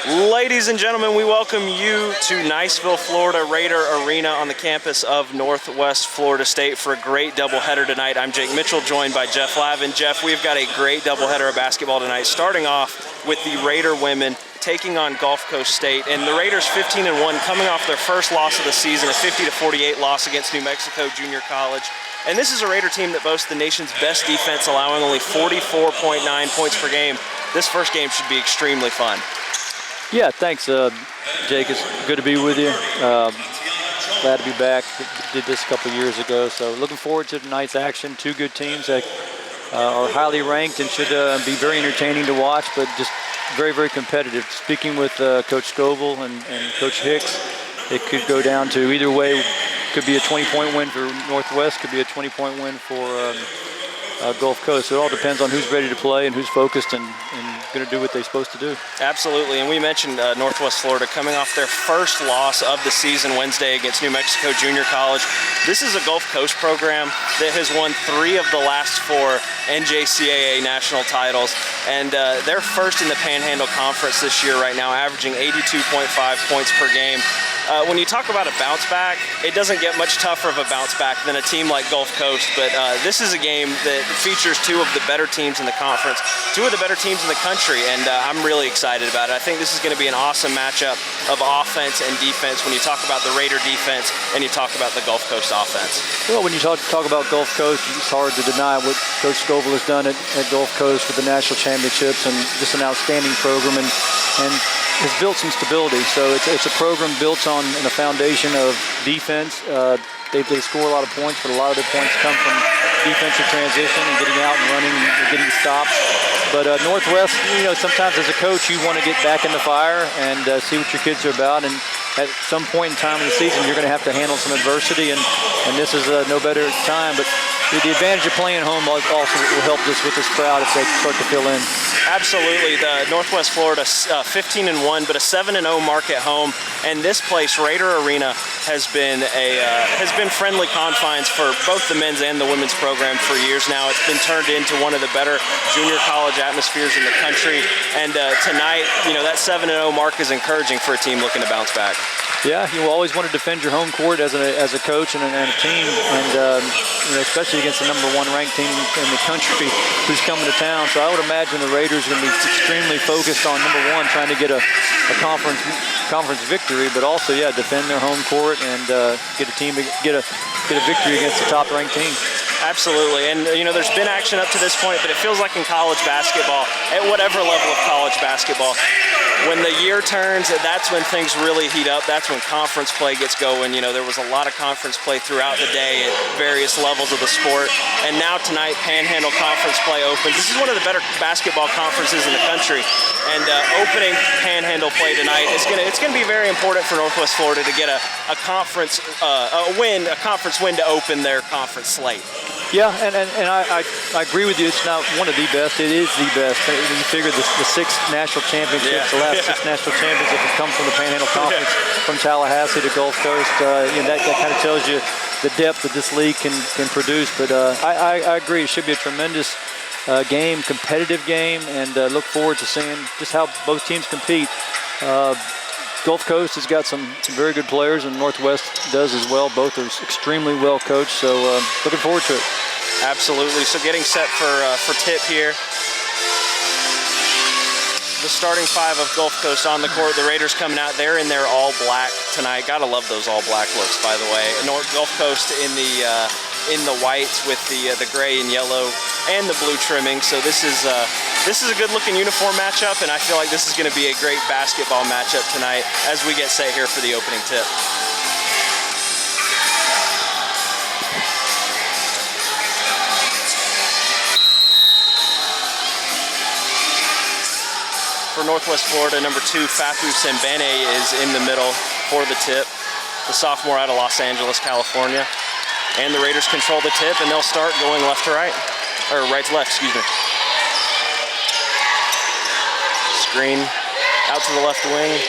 Ladies and gentlemen, we welcome you to Niceville, Florida Raider Arena on the campus of Northwest Florida State for a great doubleheader tonight. I'm Jake Mitchell, joined by Jeff Lavin. Jeff, we've got a great doubleheader of basketball tonight, starting off with the Raider women taking on Gulf Coast State. And the Raiders 15-1, coming off their first loss of the season, a 50-48 loss against New Mexico Junior College. And this is a Raider team that boasts the nation's best defense, allowing only 44.9 points per game. This first game should be extremely fun. Yeah, thanks, Jake. It's good to be with you. Glad to be back. Did this a couple years ago, so looking forward to tonight's action. Two good teams that are highly ranked and should be very entertaining to watch, but just very, very competitive. Speaking with Coach Scoble and Coach Hicks, it could go down to either way. Could be a 20-point win for Northwest, could be a 20-point win for Gulf Coast. So it all depends on who's ready to play and who's focused and going to do what they're supposed to do. Absolutely, and we mentioned Northwest Florida coming off their first loss of the season Wednesday against New Mexico Junior College. This is a Gulf Coast program that has won 3 of the last 4 NJCAA national titles, and they're first in the Panhandle Conference this year right now, averaging 82.5 points per game. When you talk about a bounce back, it doesn't get much tougher of a bounce back than a team like Gulf Coast, but this is a game that features 2 of the better teams in the conference, 2 of the better teams in the country, and I'm really excited about it. I think this is going to be an awesome matchup of offense and defense when you talk about the Raider defense and you talk about the Gulf Coast offense. Well, when you talk about Gulf Coast, it's hard to deny what Coach Scoble has done at Gulf Coast with the national championships and just an outstanding program and has built some stability. So it's a program built on a foundation of defense. They score a lot of points, but a lot of their points come from defensive transition and getting out and running and getting stops. But Northwest, sometimes as a coach, you want to get back in the fire and see what your kids are about. And at some point in time in the season, you're going to have to handle some adversity, and this is no better time. But the advantage of playing home also will help us with this crowd if they start to fill in. Absolutely. The Northwest Florida 15-1, but a 7-0 mark at home. And this place, Raider Arena, has been friendly confines for both the men's and the women's program for years now. It's been turned into one of the better junior college atmospheres in the country. And tonight, that 7-0 mark is encouraging for a team looking to bounce back. Yeah, you always want to defend your home court as a coach and a team, and especially against the #1 ranked team in the country who's coming to town. So I would imagine the Raiders are going to be extremely focused on #1, trying to get a conference victory, but also defend their home court and get a victory against the top-ranked team. Absolutely, and there's been action up to this point, but it feels like in college basketball, at whatever level of college basketball, when the year turns, that's when things really heat up. That's when conference play gets going. There was a lot of conference play throughout the day at various levels of the sport, and now tonight, Panhandle Conference play opens. This is one of the better basketball conferences in the country, and opening Panhandle play tonight it's going to be very important for Northwest Florida to get a conference win to open their conference slate. Yeah, and I agree with you. It's not one of the best. It is the best. You figure the 6 national championships, the last 6 national championships have come from the Panhandle Conference, from Tallahassee to Gulf Coast. That kind of tells you the depth that this league can produce. But I agree. It should be a tremendous game, competitive game, and look forward to seeing just how both teams compete. Gulf Coast has got some very good players, and Northwest does as well. Both are extremely well coached, so looking forward to it. Absolutely. So getting set for tip here. The starting 5 of Gulf Coast on the court. The Raiders coming out. They're in their all black tonight. Gotta love those all black looks, by the way. Gulf Coast in the whites with the gray and yellow and the blue trimming. So this is a good-looking uniform matchup, and I feel like this is going to be a great basketball matchup tonight as we get set here for the opening tip. For Northwest Florida, #2, Fafu Sembene is in the middle for the tip, the sophomore out of Los Angeles, California. And the Raiders control the tip, and they'll start going left to right, or right to left, excuse me. Screen out to the left wing.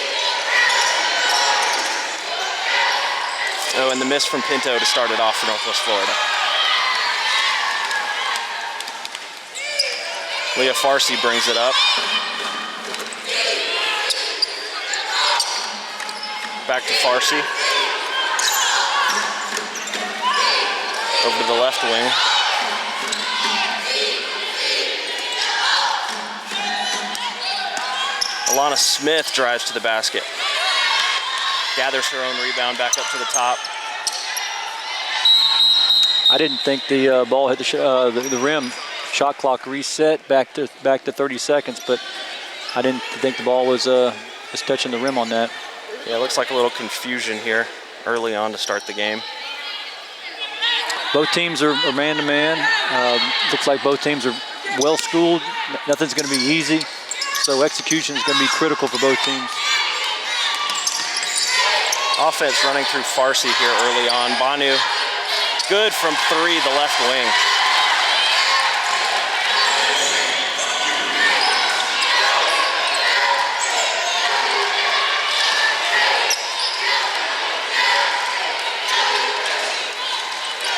Oh, and the miss from Pinto to start it off for Northwest Florida. Leah Farsi brings it up. back to Farsi. Over to the left wing. Alana Smith drives to the basket. Gathers her own rebound back up to the top. I didn't think the ball hit the rim. Shot clock reset back to 30 seconds, but I didn't think the ball was touching the rim on that. Yeah, it looks like a little confusion here early on to start the game. Both teams are man-to-man. Looks like both teams are well-schooled. Nothing's going to be easy, so execution is going to be critical for both teams. Offense running through Farsi here early on. Banu, good from three, the left wing.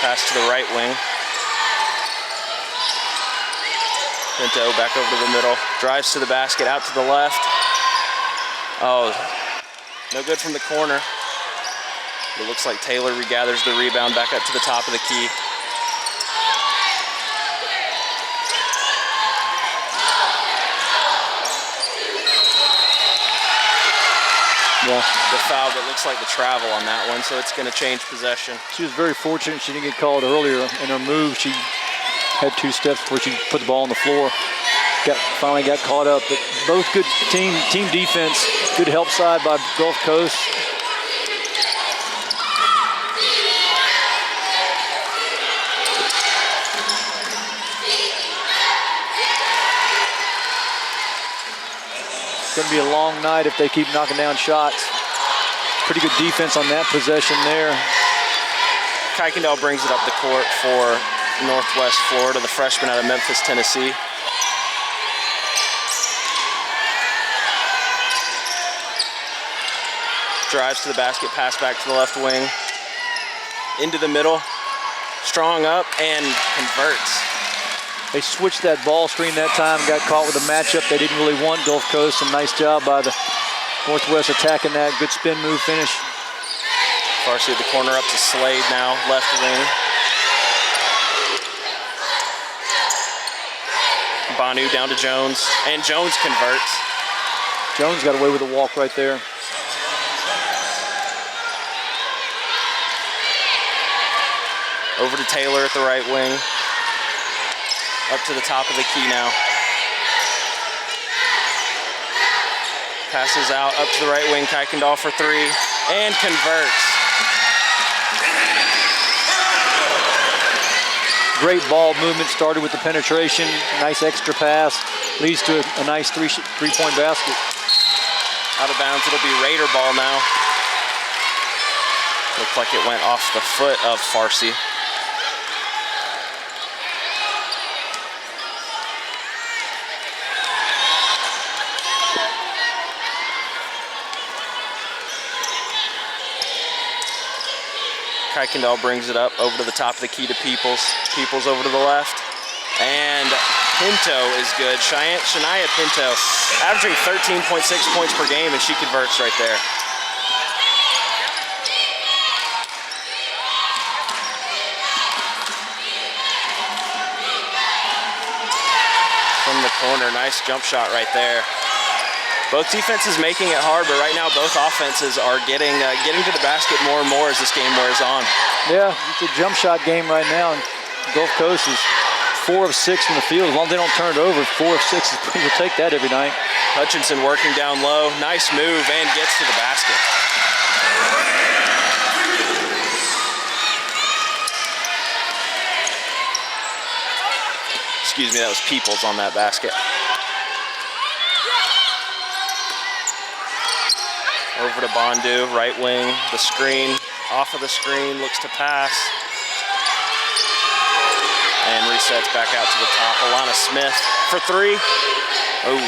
Pass to the right wing. Pinto back over to the middle. Drives to the basket, out to the left. Oh, no good from the corner. It looks like Taylor regathers the rebound back up to the top of the key. Yeah. The foul, but looks like the travel on that one, so it's going to change possession. She was very fortunate she didn't get called earlier in her move. She had 2 steps before she put the ball on the floor. Finally got caught up, but both good team defense, good help side by Gulf Coast. It's going to be a long night if they keep knocking down shots. Pretty good defense on that possession there. Kuykendall brings it up the court for Northwest Florida, the freshman out of Memphis, Tennessee. Drives to the basket, pass back to the left wing. Into the middle, strong up, and converts. They switched that ball screen that time, got caught with a matchup they didn't really want. Gulf Coast, some nice job by the Northwest attacking that. Good spin move finish. Farsi at the corner, up to Slade now, left wing. Banu down to Jones, and Jones converts. Jones got away with a walk right there. Over to Taylor at the right wing. Up to the top of the key now. Passes out, up to the right wing, Kuykendall for three, and converts. Great ball movement, started with the penetration, nice extra pass, leads to a nice three-point basket. Out of bounds, it'll be Raider ball now. Looks like it went off the foot of Farsi. Kuykendall brings it up over to the top of the key to Peoples. Peoples over to the left. And Pinto is good. Shania Pinto averaging 13.6 points per game, and she converts right there. From the corner, nice jump shot right there. Both defenses making it hard, but right now both offenses are getting to the basket more and more as this game wears on. Yeah, it's a jump shot game right now, and Gulf Coast is 4 of 6 from the field. As long as they don't turn it over, 4 of 6 we'll take that every night. Hutchinson working down low, nice move, and gets to the basket. Excuse me, that was Peoples on that basket. Over to Bondu, right wing, the screen, off of the screen, looks to pass. And resets back out to the top. Alana Smith for three. Oh.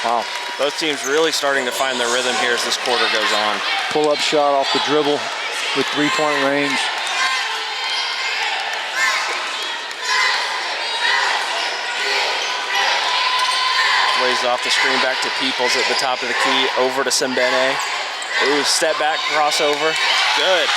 Wow. Both teams really starting to find their rhythm here as this quarter goes on. Pull-up shot off the dribble with 3-point range. Lays off the screen back to Peoples at the top of the key, over to Simbene. Ooh, step back, crossover. Good.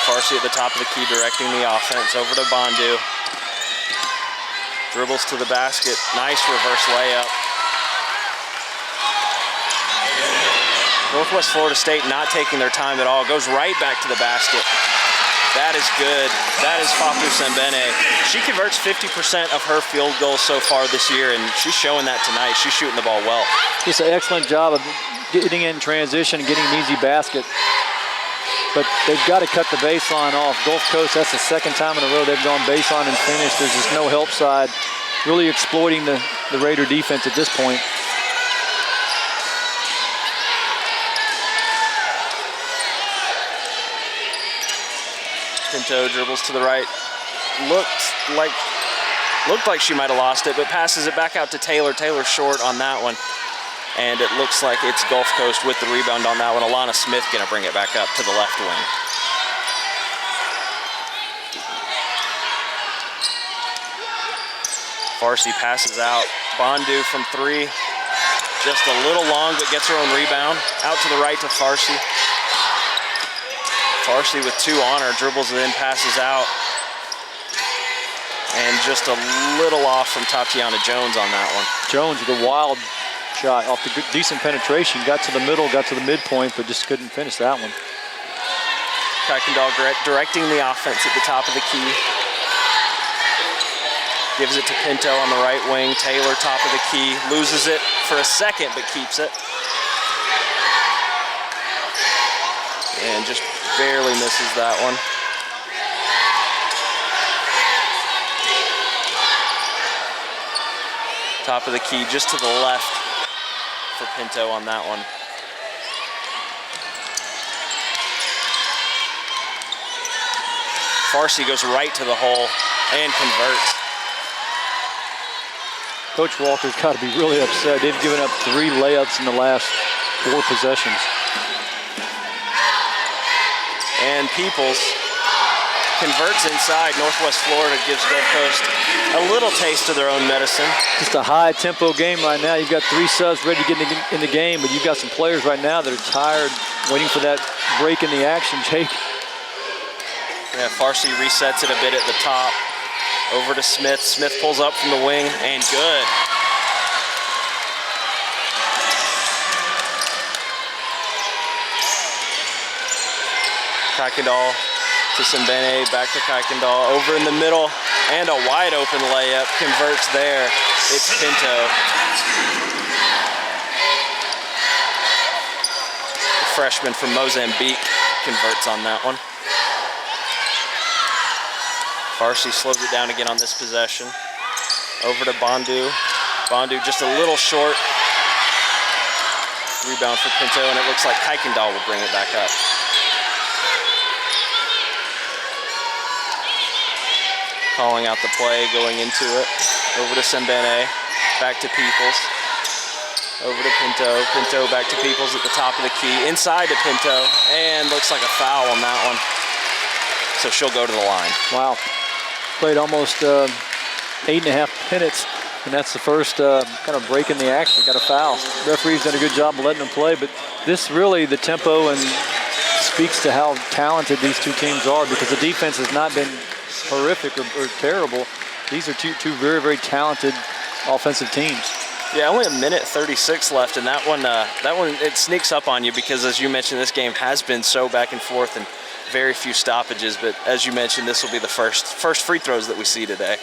Farsi at the top of the key, directing the offense. Over to Bondu. Dribbles to the basket. Nice reverse layup. Northwest Florida State not taking their time at all. Goes right back to the basket. That is good. That is Fafu Sembene. She converts 50% of her field goals so far this year, and she's showing that tonight. She's shooting the ball well. Just an excellent job of getting in transition and getting an easy basket. But they've got to cut the baseline off. Gulf Coast, that's the second time in a row they've gone baseline and finished. There's just no help side. Really exploiting the Raider defense at this point. Pinto dribbles to the right. Looked like she might have lost it, but passes it back out to Taylor. Taylor short on that one. And it looks like it's Gulf Coast with the rebound on that one. Alana Smith gonna bring it back up to the left wing. Farsi passes out. Bondu from three. Just a little long, but gets her own rebound. Out to the right to Farsi. Farsi with two on her, dribbles it in, passes out. And just a little off from Tatiana Jones on that one. Jones with a wild shot off the good, decent penetration. Got to the middle, got to the midpoint, but just couldn't finish that one. Kuykendall directing the offense at the top of the key. Gives it to Pinto on the right wing. Taylor, top of the key. Loses it for a second, but keeps it. And just barely misses that one. Top of the key, just to the left for Pinto on that one. Farsi goes right to the hole and converts. Coach Walker's got to be really upset. They've given up 3 layups in the last 4 possessions. And Peoples converts inside. Northwest Florida gives Gulf Coast a little taste of their own medicine. Just a high tempo game right now. You've got 3 subs ready to get in the game, but you've got some players right now that are tired, waiting for that break in the action, Jake. Yeah, Farsi resets it a bit at the top. Over to Smith. Smith pulls up from the wing, and good. Kuykendall to Sembene, back to Kuykendall. Over in the middle, and a wide open layup. Converts there. It's Pinto. The freshman from Mozambique converts on that one. Farsi slows it down again on this possession. Over to Bondu. Bondu just a little short. Rebound for Pinto, and it looks like Kuykendall will bring it back up. Calling out the play, going into it. Over to Sembene, back to Peoples. Over to Pinto. Pinto back to Peoples at the top of the key. Inside to Pinto, and looks like a foul on that one. So she'll go to the line. Wow. Played almost 8.5 minutes, and that's the first kind of break in the action. Got a foul. Referee's done a good job of letting them play, but this really, the tempo and speaks to how talented these two teams are, because the defense has not been horrific or terrible. These are two very, very talented offensive teams. Yeah, only 1:36 left, and that one it sneaks up on you because, as you mentioned, this game has been so back and forth and very few stoppages. But as you mentioned, this will be the first free throws that we see today.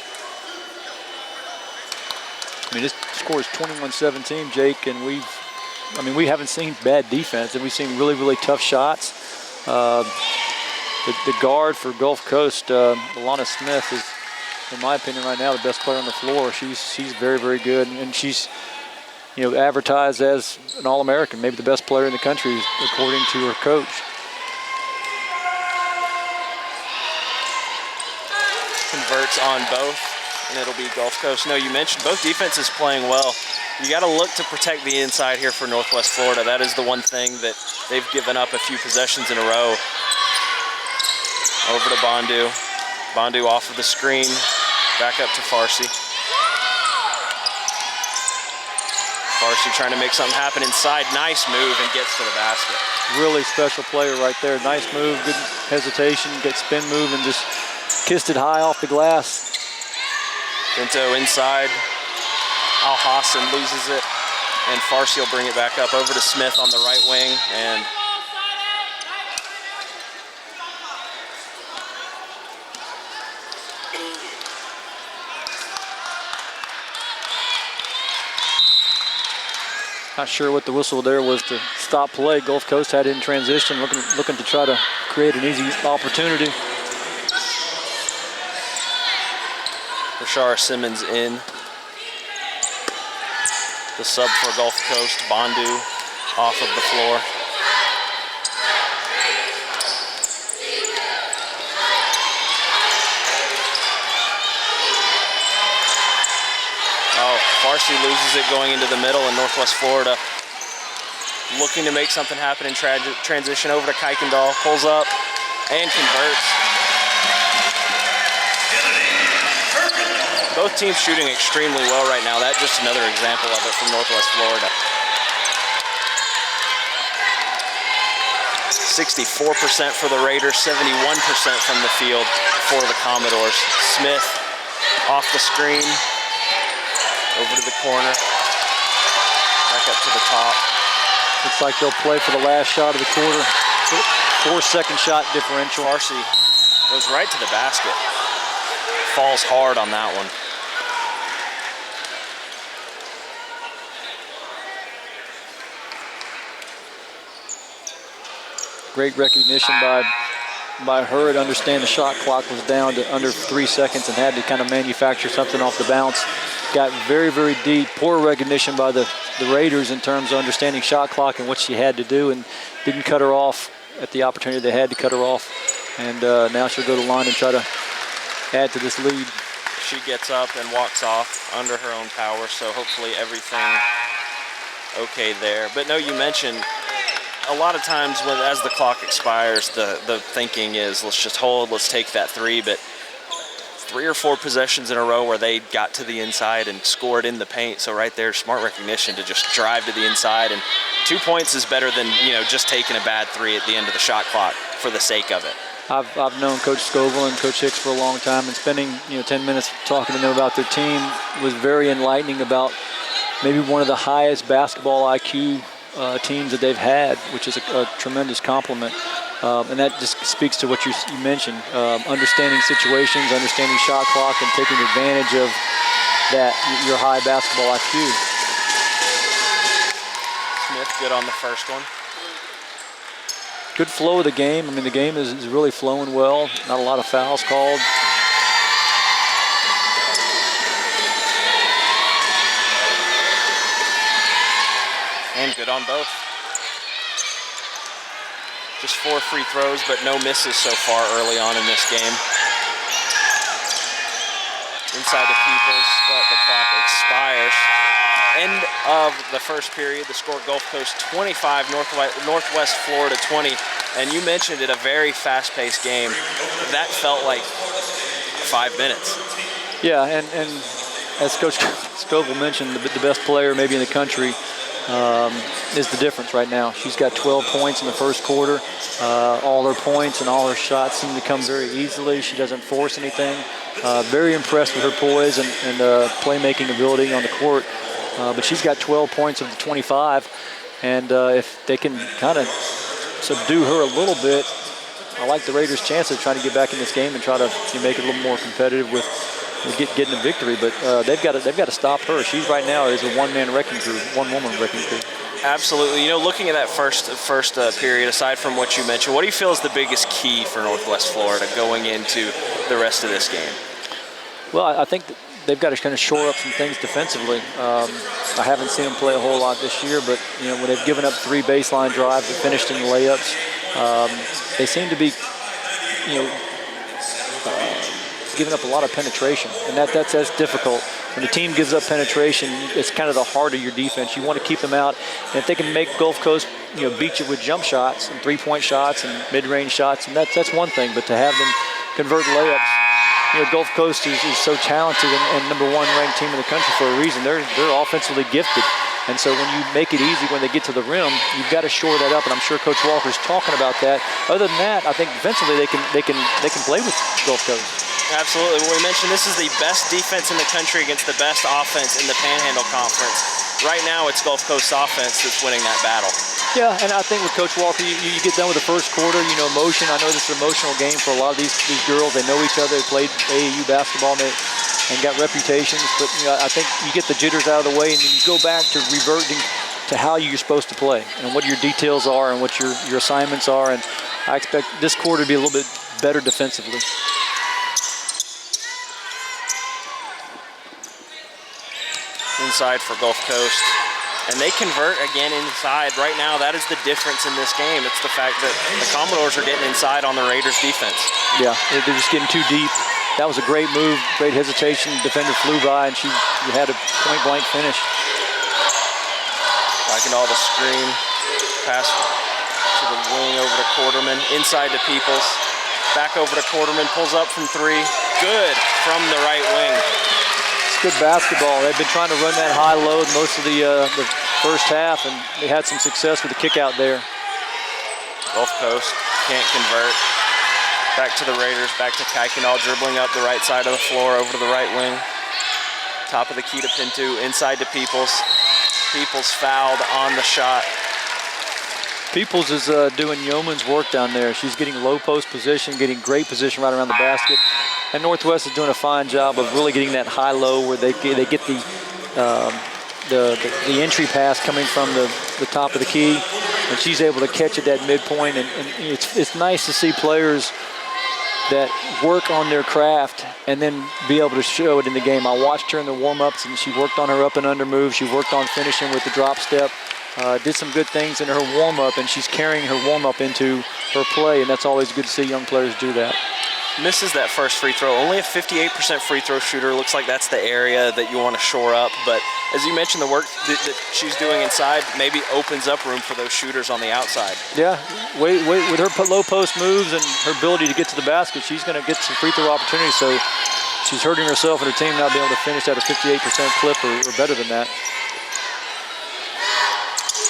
I mean, this score is 21-17, Jake, and we haven't seen bad defense, and we've seen really, really tough shots. The guard for Gulf Coast, Alana Smith, is, in my opinion, right now the best player on the floor. She's very, very good, and she's advertised as an All-American, maybe the best player in the country according to her coach. Converts on both, and it'll be Gulf Coast. No, you mentioned both defenses playing well. You got to look to protect the inside here for Northwest Florida. That is the one thing that they've given up a few possessions in a row. Over to Bondu. Bondu off of the screen, back up to Farsi. Farsi trying to make something happen inside. Nice move and gets to the basket. Really special player right there. Nice move, good hesitation, good spin move, and just kissed it high off the glass. Pinto inside. Al Hassan loses it, and Farsi will bring it back up over to Smith on the right wing, and not sure what the whistle there was to stop play. Gulf Coast had it in transition, looking to try to create an easy opportunity. Rashard Simmons in. The sub for Gulf Coast, Bondu off of the floor. Farsi loses it going into the middle, and Northwest Florida looking to make something happen in transition over to Kuykendall. Pulls up and converts. Both teams shooting extremely well right now. That's just another example of it from Northwest Florida. 64% for the Raiders, 71% from the field for the Commodores. Smith off the screen. Over to the corner, back up to the top. Looks like they'll play for the last shot of the quarter. 4-second shot differential. Farsi goes right to the basket. Falls hard on that one. Great recognition by her to understand the shot clock was down to under 3 seconds and had to kind of manufacture something off the bounce. Got very, very deep. Poor recognition by the Raiders in terms of understanding shot clock and what she had to do, and didn't cut her off at the opportunity they had to cut her off. And now she'll go to line and try to add to this lead. She gets up and walks off under her own power, so hopefully everything okay there. But no, you mentioned a lot of times as the clock expires, the thinking is let's just hold, let's take that three, but 3 or 4 possessions in a row where they got to the inside and scored in the paint. So right there, smart recognition to just drive to the inside. And 2 points is better than, just taking a bad three at the end of the shot clock for the sake of it. I've known Coach Scoville and Coach Hicks for a long time, and spending 10 minutes talking to them about their team was very enlightening about maybe one of the highest basketball IQ teams that they've had, which is a tremendous compliment. And that just speaks to what you mentioned, understanding situations, understanding shot clock, and taking advantage of that, your high basketball IQ. Smith good on the first one. Good flow of the game. I mean, the game is really flowing well. Not a lot of fouls called. And good on both. Just 4 free throws, but no misses so far early on in this game. Inside to Peoples, but the clock expires. End of the first period. The score, Gulf Coast 25, Northwest Florida 20. And you mentioned it, a very fast-paced game. That felt like 5 minutes. Yeah, and as Coach Scoville mentioned, the best player maybe in the country is the difference right now. She's got 12 points in the first quarter. All her points and all her shots seem to come very easily. She doesn't force anything. Very impressed with her poise and playmaking ability on the court. But she's got 12 points of the 25. And if they can kind of subdue her a little bit, I like the Raiders' chance of trying to get back in this game and try to make it a little more competitive with getting a victory. But they've got to stop her. She's right now is a one-man wrecking crew, one-woman wrecking crew. Absolutely. Looking at that first period, aside from what you mentioned, what do you feel is the biggest key for Northwest Florida going into the rest of this game? Well, I think that they've got to kind of shore up some things defensively. I haven't seen them play a whole lot this year, but when they've given up 3 baseline drives and finished in layups, they seem to be, giving up a lot of penetration, and that's difficult. When the team gives up penetration, it's kind of the heart of your defense. You want to keep them out, and if they can make Gulf Coast, beat you with jump shots and 3-point shots and mid-range shots, and that's one thing. But to have them convert layups Gulf Coast is so talented and #1 ranked team in the country for a reason. They're offensively gifted. And so when you make it easy when they get to the rim, you've got to shore that up, and I'm sure Coach Walker's talking about that. Other than that, I think defensively they can play with Gulf Coast. Absolutely. Well, we mentioned this is the best defense in the country against the best offense in the Panhandle Conference. Right now, it's Gulf Coast offense that's winning that battle. Yeah, and I think with Coach Walker, you get done with the first quarter, emotion. I know this is an emotional game for a lot of these girls. They know each other. They played AAU basketball and got reputations. But I think you get the jitters out of the way, and then you go back to reverting to how you're supposed to play and what your details are and what your assignments are. And I expect this quarter to be a little bit better defensively. Inside for Gulf Coast. And they convert again inside. Right now, that is the difference in this game. It's the fact that the Commodores are getting inside on the Raiders' defense. Yeah, they're just getting too deep. That was a great move, great hesitation. Defender flew by, and you had a point-blank finish. All the screen. Pass to the wing over to Quarterman. Inside to Peoples. Back over to Quarterman. Pulls up from 3. Good from the right wing. Good basketball. They've been trying to run that high low most of the first half, and they had some success with the kick out there. Gulf Coast can't convert. Back to the Raiders, back to Kuykendall, dribbling up the right side of the floor over to the right wing. Top of the key to Pinto, inside to Peoples. Peoples fouled on the shot. Peoples is doing yeoman's work down there. She's getting low post position, getting great position right around the basket. And Northwest is doing a fine job of really getting that high-low where they get the entry pass coming from the top of the key, and she's able to catch at that midpoint. And it's nice to see players that work on their craft and then be able to show it in the game. I watched her in the warm-ups, and she worked on her up and under move. She worked on finishing with the drop step. Did some good things in her warm-up, and she's carrying her warm-up into her play, and that's always good to see young players do that. Misses that first free throw. Only a 58% free throw shooter. Looks like that's the area that you want to shore up. But as you mentioned, the work that she's doing inside maybe opens up room for those shooters on the outside. Yeah, with her low post moves and her ability to get to the basket, she's going to get some free throw opportunities. So she's hurting herself and her team not being able to finish at a 58% clip or better than that.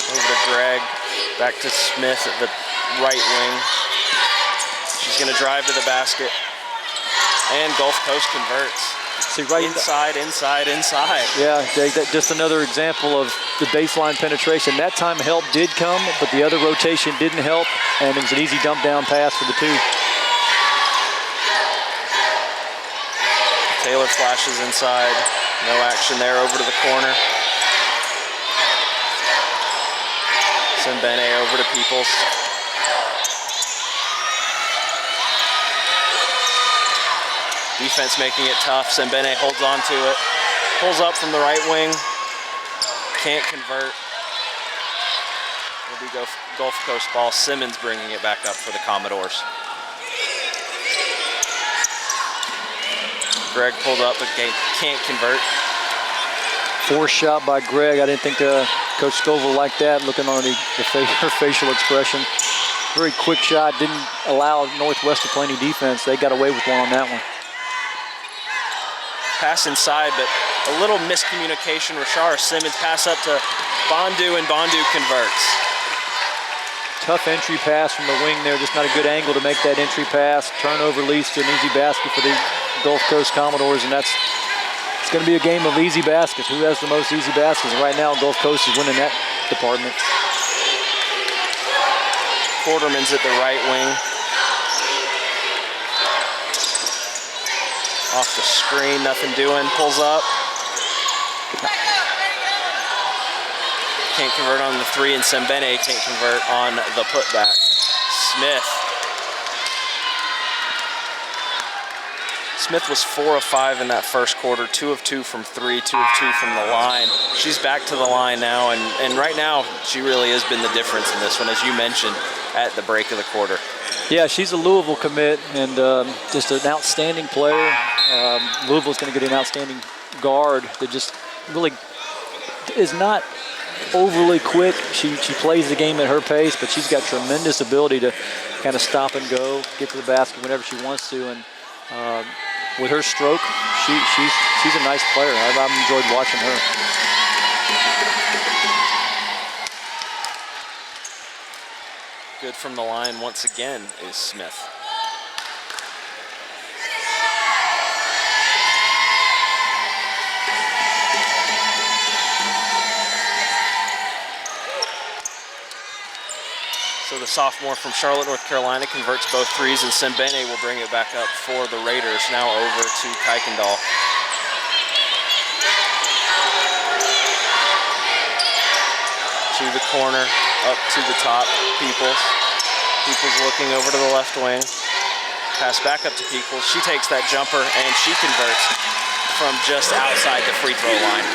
Over to Gregg. Back to Smith at the right wing. She's going to drive to the basket, and Gulf Coast converts. See, right inside. Yeah, just another example of the baseline penetration. That time help did come, but the other rotation didn't help, and it was an easy dump down pass for the 2. Taylor flashes inside. No action there. Over to the corner. Sembene over to Peoples. Defense making it tough. Sembene holds on to it. Pulls up from the right wing. Can't convert. It'll be Gulf Coast ball. Simmons bringing it back up for the Commodores. Gregg pulled up but can't convert. Forced shot by Gregg. I didn't think Coach Scoville liked that, looking on her facial expression. Very quick shot. Didn't allow Northwest to play any defense. They got away with one on that one. Pass inside, but a little miscommunication. Rashara Simmons pass up to Bondu, and Bondu converts. Tough entry pass from the wing there. Just not a good angle to make that entry pass. Turnover leads to an easy basket for the Gulf Coast Commodores, and it's going to be a game of easy baskets. Who has the most easy baskets? Right now, Gulf Coast is winning that department. Quarterman's at the right wing. Off the screen, nothing doing, pulls up. Can't convert on the 3, and Sembene can't convert on the putback. Smith was 4 of 5 in that first quarter, 2 of 2 from 3, 2 of 2 from the line. She's back to the line now, and right now she really has been the difference in this one, as you mentioned at the break of the quarter. Yeah, she's a Louisville commit and just an outstanding player. Louisville's going to get an outstanding guard that just really is not overly quick. She plays the game at her pace, but she's got tremendous ability to kind of stop and go, get to the basket whenever she wants to. And with her stroke, she's a nice player. I've enjoyed watching her. Good from the line once again is Smith. So the sophomore from Charlotte, North Carolina converts both threes, and Sembene will bring it back up for the Raiders. Now over to Kuykendall. To the corner, up to the top, Peoples. Peoples looking over to the left wing. Pass back up to Peoples. She takes that jumper and she converts from just outside the free throw line.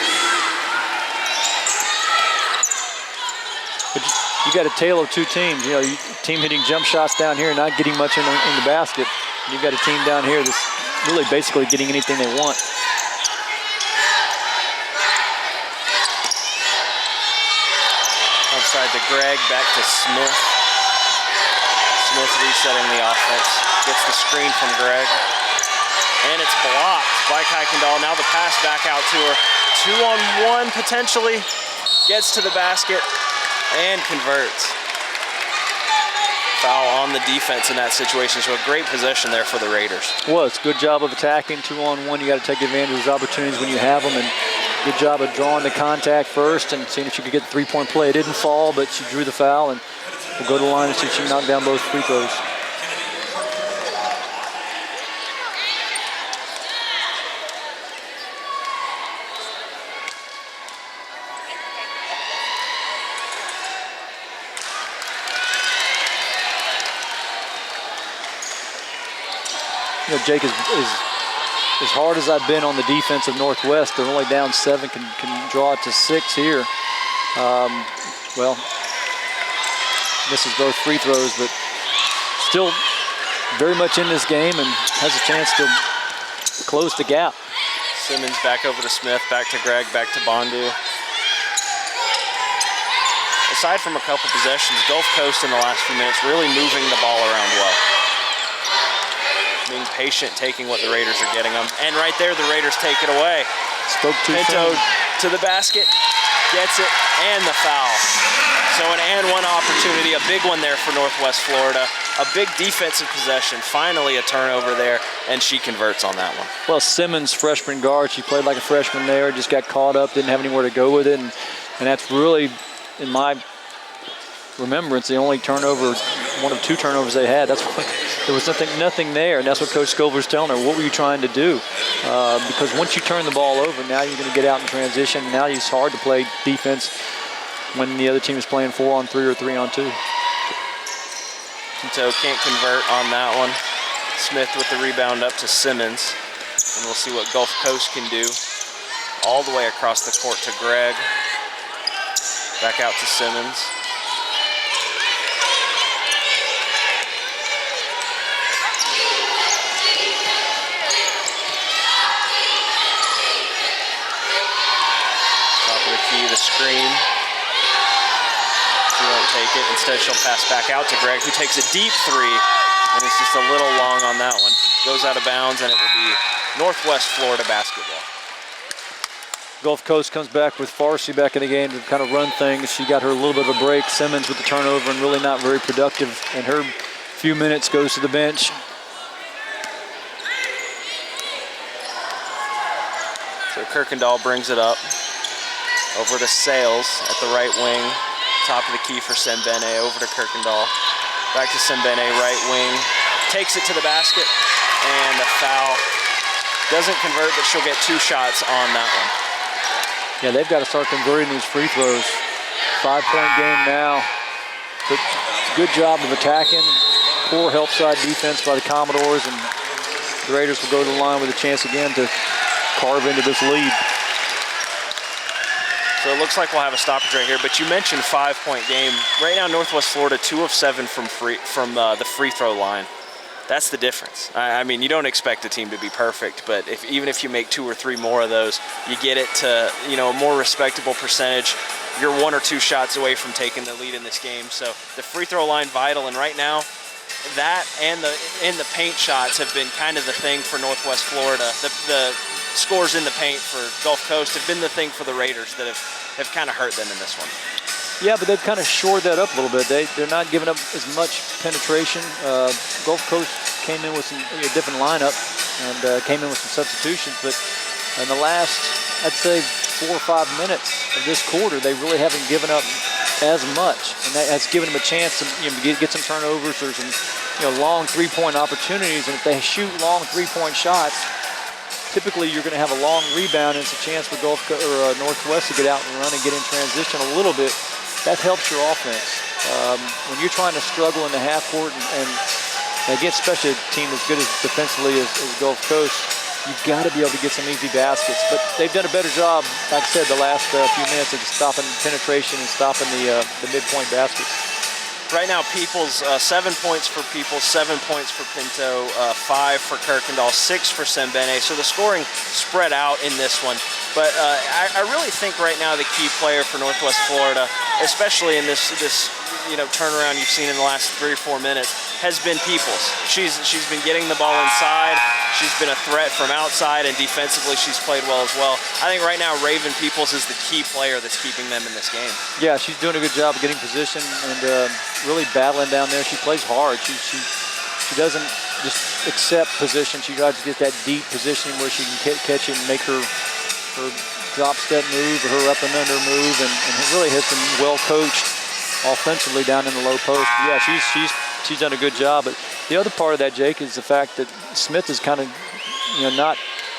But you got a tale of two teams. You know, team hitting jump shots down here and not getting much in the basket. You've got a team down here that's really basically getting anything they want. Outside to Gregg, back to Smith. Smith resetting the offense. Gets the screen from Gregg. And it's blocked by Kuykendall. Now the pass back out to her. 2-on-1 potentially. Gets to the basket and converts. Foul on the defense in that situation. So a great possession there for the Raiders. Was good job of attacking. 2-on-1. You got to take advantage of those opportunities when you have them. And good job of drawing the contact first and seeing if she could get the three-point play. It didn't fall, but she drew the foul, and we'll go to the line and see if she can knock down both free throws. You know, Jake is as hard as I've been on the defense of Northwest. They're only down 7, can draw it to 6 here. Well, misses both free throws, but still very much in this game and has a chance to close the gap. Simmons back over to Smith, back to Gregg, back to Bondu. Aside from a couple possessions, Gulf Coast in the last few minutes really moving the ball around well. Being patient, taking what the Raiders are getting them. And right there, the Raiders take it away. Spoke too Pinto soon. to the basket, gets it, and the foul. So an and one opportunity, a big one there for Northwest Florida. A big defensive possession, finally a turnover there, and she converts on that one. Well, Simmons, freshman guard, she played like a freshman there, just got caught up, didn't have anywhere to go with it, and that's really, in my remembrance, the only turnover, one of 2 turnovers they had. That's what, there was nothing there, and that's what Coach Scoville's telling her. What were you trying to do? Because once you turn the ball over, now you're going to get out in transition. Now it's hard to play defense when the other team is playing 4-on-3 or 3-on-2. Pinto can't convert on that one. Smith with the rebound up to Simmons, and we'll see what Gulf Coast can do. All the way across the court to Gregg. Back out to Simmons. The screen. She won't take it. Instead, she'll pass back out to Gregg, who takes a deep 3, and it's just a little long on that one. Goes out of bounds, and it will be Northwest Florida basketball. Gulf Coast comes back with Farsi back in the game to kind of run things. She got her a little bit of a break. Simmons with the turnover and really not very productive. And her few minutes goes to the bench. So Kuykendall brings it up. Over to Sales at the right wing. Top of the key for Sembene. Over to Kuykendall. Back to Sembene, right wing. Takes it to the basket. And a foul. Doesn't convert, but she'll get 2 shots on that one. Yeah, they've got to start converting these free throws. 5-point game now. But good job of attacking. Poor help side defense by the Commodores. And the Raiders will go to the line with a chance again to carve into this lead. So it looks like we'll have a stoppage right here, but you mentioned 5-point game. Right now, Northwest Florida 2 of 7 from the free throw line. That's the difference. I mean, you don't expect a team to be perfect, but even if you make 2 or 3 more of those, you get it to a more respectable percentage. You're 1 or 2 shots away from taking the lead in this game. So the free throw line vital, and right now, that and the in the paint shots have been kind of the thing for Northwest Florida. The scores in the paint for Gulf Coast have been the thing for the Raiders that have kind of hurt them in this one. Yeah, but they've kind of shored that up a little bit. They're not giving up as much penetration. Gulf Coast came in with a different lineup and came in with some substitutions, but in the last, I'd say, 4 or 5 minutes of this quarter, they really haven't given up as much, and that's given them a chance to get some turnovers or some long three-point opportunities. And if they shoot long three-point shots, typically you're going to have a long rebound, and it's a chance for Northwest to get out and run and get in transition a little bit. That helps your offense. When you're trying to struggle in the half court and against especially a team as good as defensively as Gulf Coast, you've got to be able to get some easy baskets. But they've done a better job, like I said, the last few minutes of stopping penetration and stopping the midpoint baskets. Right now, Peoples, 7 points for Peoples, 7 points for Pinto, 5 for Kirkendall, 6 for Sembene. So the scoring spread out in this one. But I really think right now the key player for Northwest Florida, especially in this turnaround you've seen in the last 3 or 4 minutes, has been Peoples. She's been getting the ball inside. She's been a threat from outside, and defensively she's played well as well. I think right now Raven Peoples is the key player that's keeping them in this game. Yeah, she's doing a good job of getting position and really battling down there. She plays hard. She doesn't just accept position. She tries to get that deep positioning where she can catch it and make her drop step move or her up and under move, and really has been well coached offensively down in the low post. But yeah, she's done a good job. But the other part of that, Jake, is the fact that Smith is kind of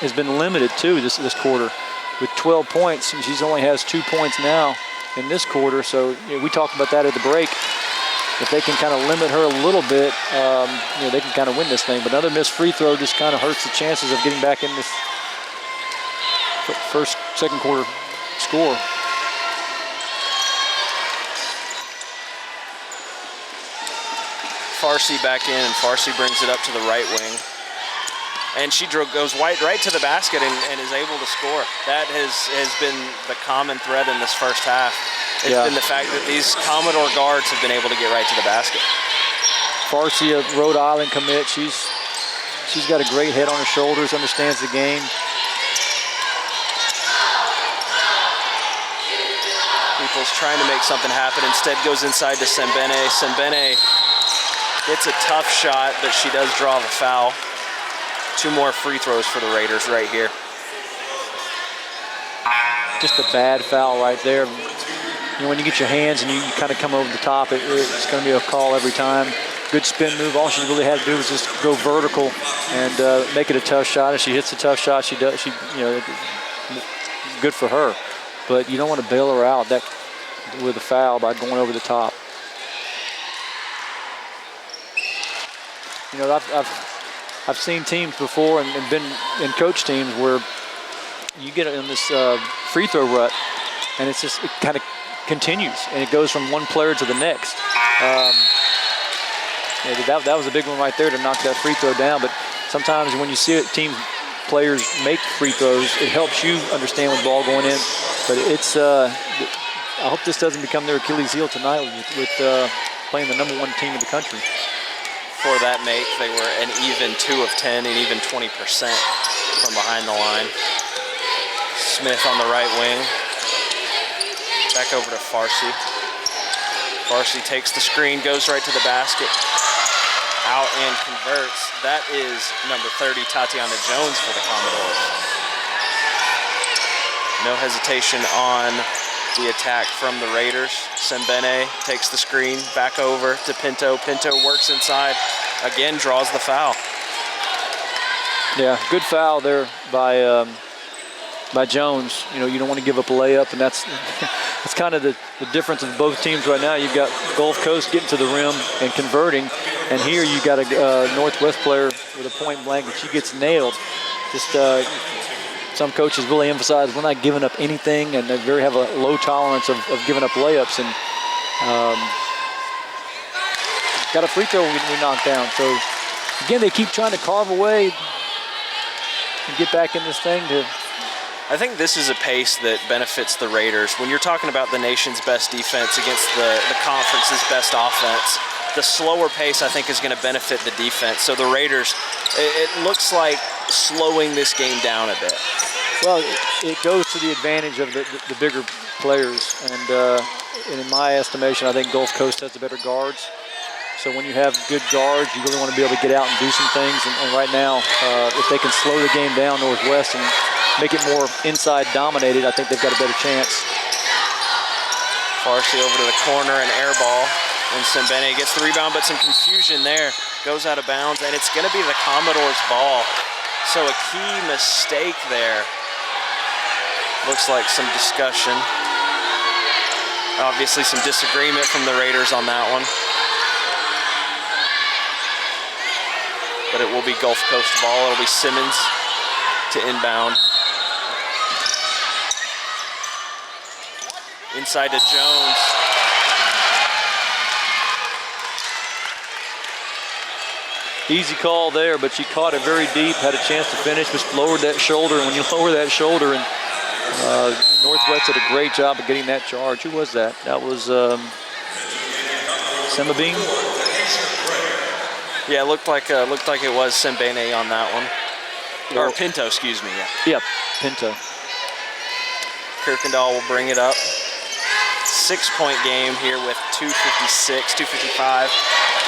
has been limited too this quarter with 12 points. She only has 2 points now in this quarter. So we talked about that at the break. If they can kind of limit her a little bit, they can kind of win this thing. But another missed free throw just kind of hurts the chances of getting back in this second quarter score. Farsi back in, and Farsi brings it up to the right wing. And she goes right to the basket and is able to score. That has been the common thread in this first half. It's been the fact that these Commodore guards have been able to get right to the basket. Farsi, a Rhode Island commit, she's got a great head on her shoulders, understands the game. Peoples trying to make something happen, instead goes inside to Sembene. Sembene gets a tough shot, but she does draw the foul. 2 more free throws for the Raiders right here. Just a bad foul right there. When you get your hands and you kind of come over the top, it's going to be a call every time. Good spin move. All she really had to do was just go vertical and make it a tough shot. If she hits a tough shot, good for her. But you don't want to bail her out with a foul by going over the top. I've seen teams before and been in coach teams where you get in this free throw rut, and it kind of continues, and it goes from one player to the next. That was a big one right there to knock that free throw down. But sometimes when you see players make free throws, it helps you understand when the ball going in. But I hope this doesn't become their Achilles heel tonight with playing the #1 team in the country. For that make, they were an even 2 of 10 and even 20% from behind the line. Smith on the right wing. Back over to Farsi. Farsi takes the screen, goes right to the basket. Out and converts. That is number 30, Tatiana Jones for the Commodores. No hesitation on the attack from the Raiders. Sembene takes the screen, back over to Pinto. Pinto works inside, again draws the foul. Yeah, good foul there by Jones. You don't want to give up a layup, and that's kind of the difference of both teams right now. You've got Gulf Coast getting to the rim and converting, and here you got a Northwest player with a point blank, and she gets nailed. Some coaches really emphasize we're not giving up anything, and they have a low tolerance of giving up layups. And got a free throw we knocked down. So again, they keep trying to carve away and get back in this thing. I think this is a pace that benefits the Raiders. When you're talking about the nation's best defense against the conference's best offense, the slower pace, I think, is going to benefit the defense. So the Raiders, it looks like slowing this game down a bit. Well, it goes to the advantage of the bigger players. And in my estimation, I think Gulf Coast has the better guards. So when you have good guards, you really want to be able to get out and do some things. And right now, if they can slow the game down, Northwest, and make it more inside dominated, I think they've got a better chance. Farsi over to the corner, and air ball. And Sembene gets the rebound, but some confusion there. Goes out of bounds, and it's going to be the Commodores' ball. So a key mistake there. Looks like some discussion. Obviously some disagreement from the Raiders on that one. But it will be Gulf Coast ball. It'll be Simmons to inbound. Inside to Jones. Easy call there, but she caught it very deep, had a chance to finish, just lowered that shoulder. And when you lower that shoulder, and Northwest did a great job of getting that charge. Who was that? That was Semabine? Yeah, it looked like it was Sembene on that one. Or Pinto, excuse me. Yeah, Pinto. Kirkendall will bring it up. 6-point game here with 2:55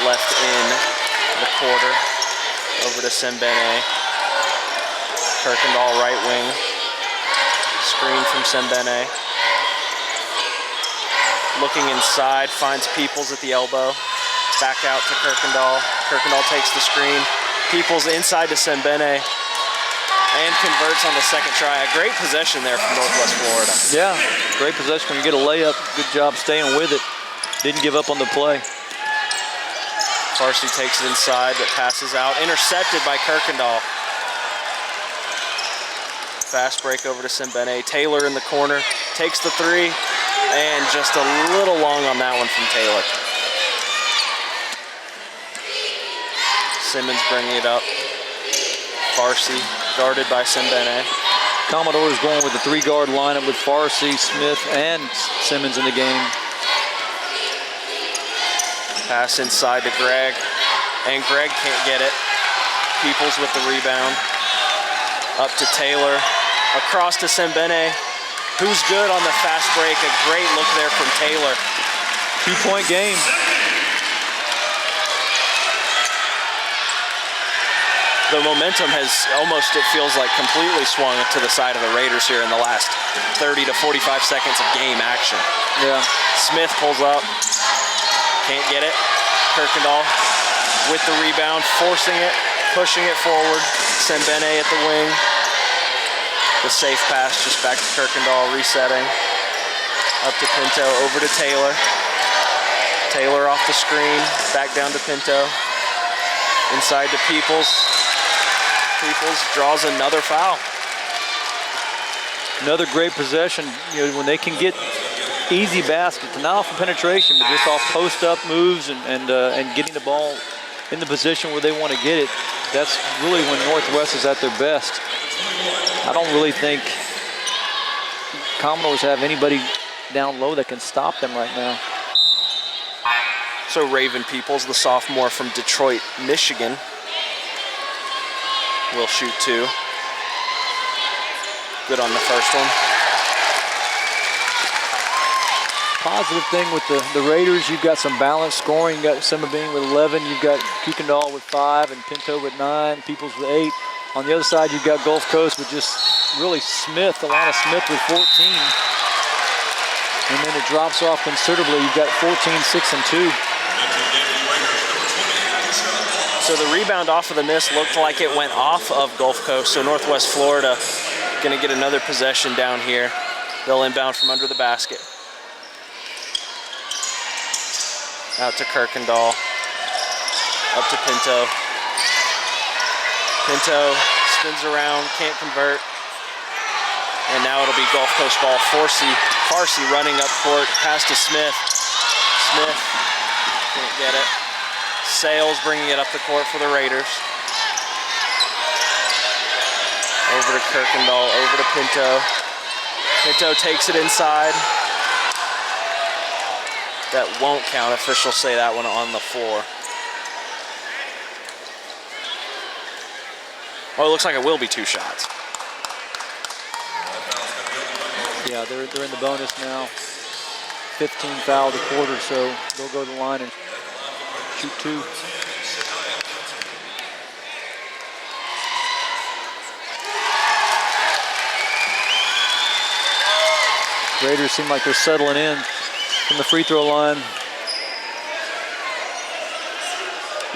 left in the quarter. Over to Sembene. Kirkendall right wing. Screen from Sembene. Looking inside, finds Peoples at the elbow. Back out to Kirkendall. Kirkendall takes the screen. Peoples inside to Sembene. And converts on the second try. A great possession there from Northwest Florida. Yeah, great possession when you get a layup. Good job staying with it. Didn't give up on the play. Farsi takes it inside, but passes out. Intercepted by Kirkendall. Fast break over to Sembene. Taylor in the corner. Takes the three. And just a little long on that one from Taylor. Simmons bringing it up. Farsi guarded by Sembene. Commodores going with the 3-guard lineup with Farsi, Smith, and Simmons in the game. Pass inside to Greg, and Greg can't get it. Peoples with the rebound. Up to Taylor, across to Sembene, who's good on the fast break. A great look there from Taylor. 2-point game. The momentum has almost, it feels like, completely swung to the side of the Raiders here in the last 30 to 45 seconds of game action. Yeah. Smith pulls up, can't get it. Kirkendall with the rebound, forcing it, pushing it forward. Sembene at the wing. The safe pass just back to Kirkendall, resetting. Up to Pinto, over to Taylor. Taylor off the screen, back down to Pinto. Inside to Peoples. Peoples draws another foul. Another great possession. You know, when they can get easy baskets, not off of penetration, but just off post-up moves and getting the ball in the position where they want to get it. That's really when Northwest is at their best. I don't really think Commodores have anybody down low that can stop them right now. So Raven Peoples, the sophomore from Detroit, Michigan, will shoot 2. Good on the first one. Positive thing with the Raiders, you've got some balanced scoring. You got Semabine with 11, you've got Kirkendall with 5, and Pinto with 9, Peoples with 8. On the other side, you've got Gulf Coast with just really Smith, Alana Smith with 14. And then it drops off considerably. You've got 14, 6, and 2. So the rebound off of the miss looked like it went off of Gulf Coast. So Northwest Florida going to get another possession down here. They'll inbound from under the basket. Out to Kirkendall. Up to Pinto. Pinto spins around, can't convert. And now it'll be Gulf Coast ball. Farsi running up court, pass to Smith. Smith can't get it. Sales bringing it up the court for the Raiders. Over to Kirkendall, over to Pinto. Pinto takes it inside. That won't count. Officials say that one on the floor. Oh, it looks like it will be 2 shots. Yeah, they're in the bonus now. 15 foul the quarter, so they'll go to the line and shoot 2. Raiders seem like they're settling in from the free throw line.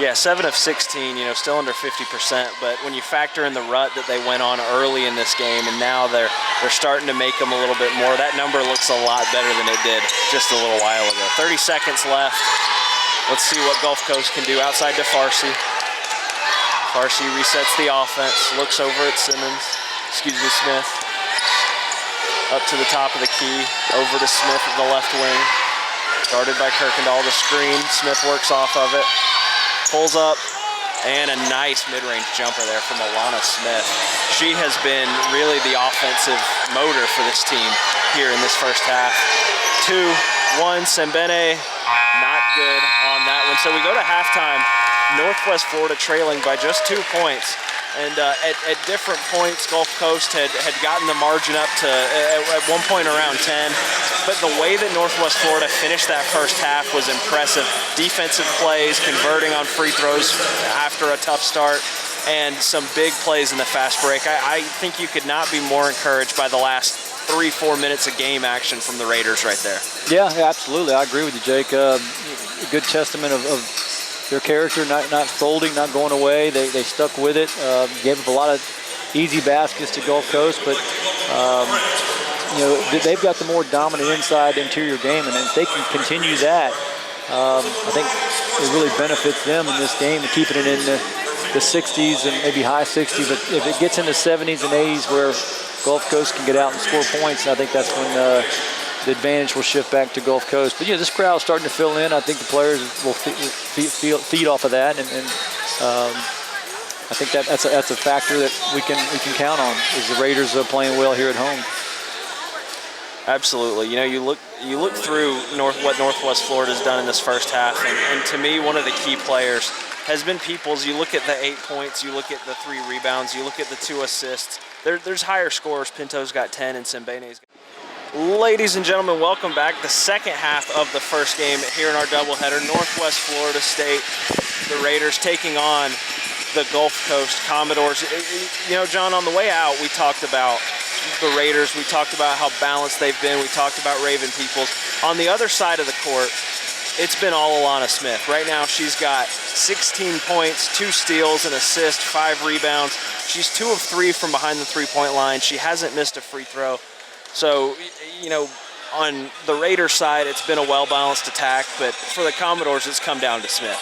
Yeah, 7 of 16, still under 50%, but when you factor in the rut that they went on early in this game, and now they're starting to make them a little bit more, that number looks a lot better than it did just a little while ago. 30 seconds left. Let's see what Gulf Coast can do outside to Farsi. Farsi resets the offense, looks over at Smith. Up to the top of the key, over to Smith at the left wing. Guarded by Kirkendall, the screen. Smith works off of it. Pulls up, and a nice mid-range jumper there from Alana Smith. She has been really the offensive motor for this team here in this first half. 2-1, Sembene, not good on that one. So we go to halftime, Northwest Florida trailing by just 2 points. And at different points, Gulf Coast had gotten the margin up to, at one point, around 10. But the way that Northwest Florida finished that first half was impressive. Defensive plays, converting on free throws after a tough start, and some big plays in the fast break. I think you could not be more encouraged by the last 3-4 minutes of game action from the Raiders right there. Yeah, absolutely. I agree with you, Jake. A good testament of their character, not folding, not going away. They stuck with it. Gave up a lot of easy baskets to Gulf Coast, but they've got the more dominant inside interior game, and if they can continue that, I think it really benefits them in this game, keeping it in the 60s and maybe high 60s. But if it gets in the 70s and 80s where Gulf Coast can get out and score points, I think that's when the advantage will shift back to Gulf Coast. But this crowd's starting to fill in. I think the players will feed off of that, and I think that's a factor that we can count on, is the Raiders are playing well here at home. Absolutely. You look through what Northwest Florida's done in this first half, and to me, one of the key players has been Peoples. You look at the 8 points, you look at the 3 rebounds, you look at the 2 assists. There's higher scores. Pinto's got 10 and Sembene's got. Ladies and gentlemen, welcome back. The second half of the first game here in our doubleheader. Northwest Florida State, the Raiders taking on the Gulf Coast Commodores. John, on the way out, we talked about the Raiders. We talked about how balanced they've been. We talked about Raven Peoples. On the other side of the court, it's been all Alana Smith. Right now, she's got 16 points, 2 steals, an assist, 5 rebounds. She's 2 of 3 from behind the three-point line. She hasn't missed a free throw. So, on the Raiders side, it's been a well-balanced attack, but for the Commodores, it's come down to Smith.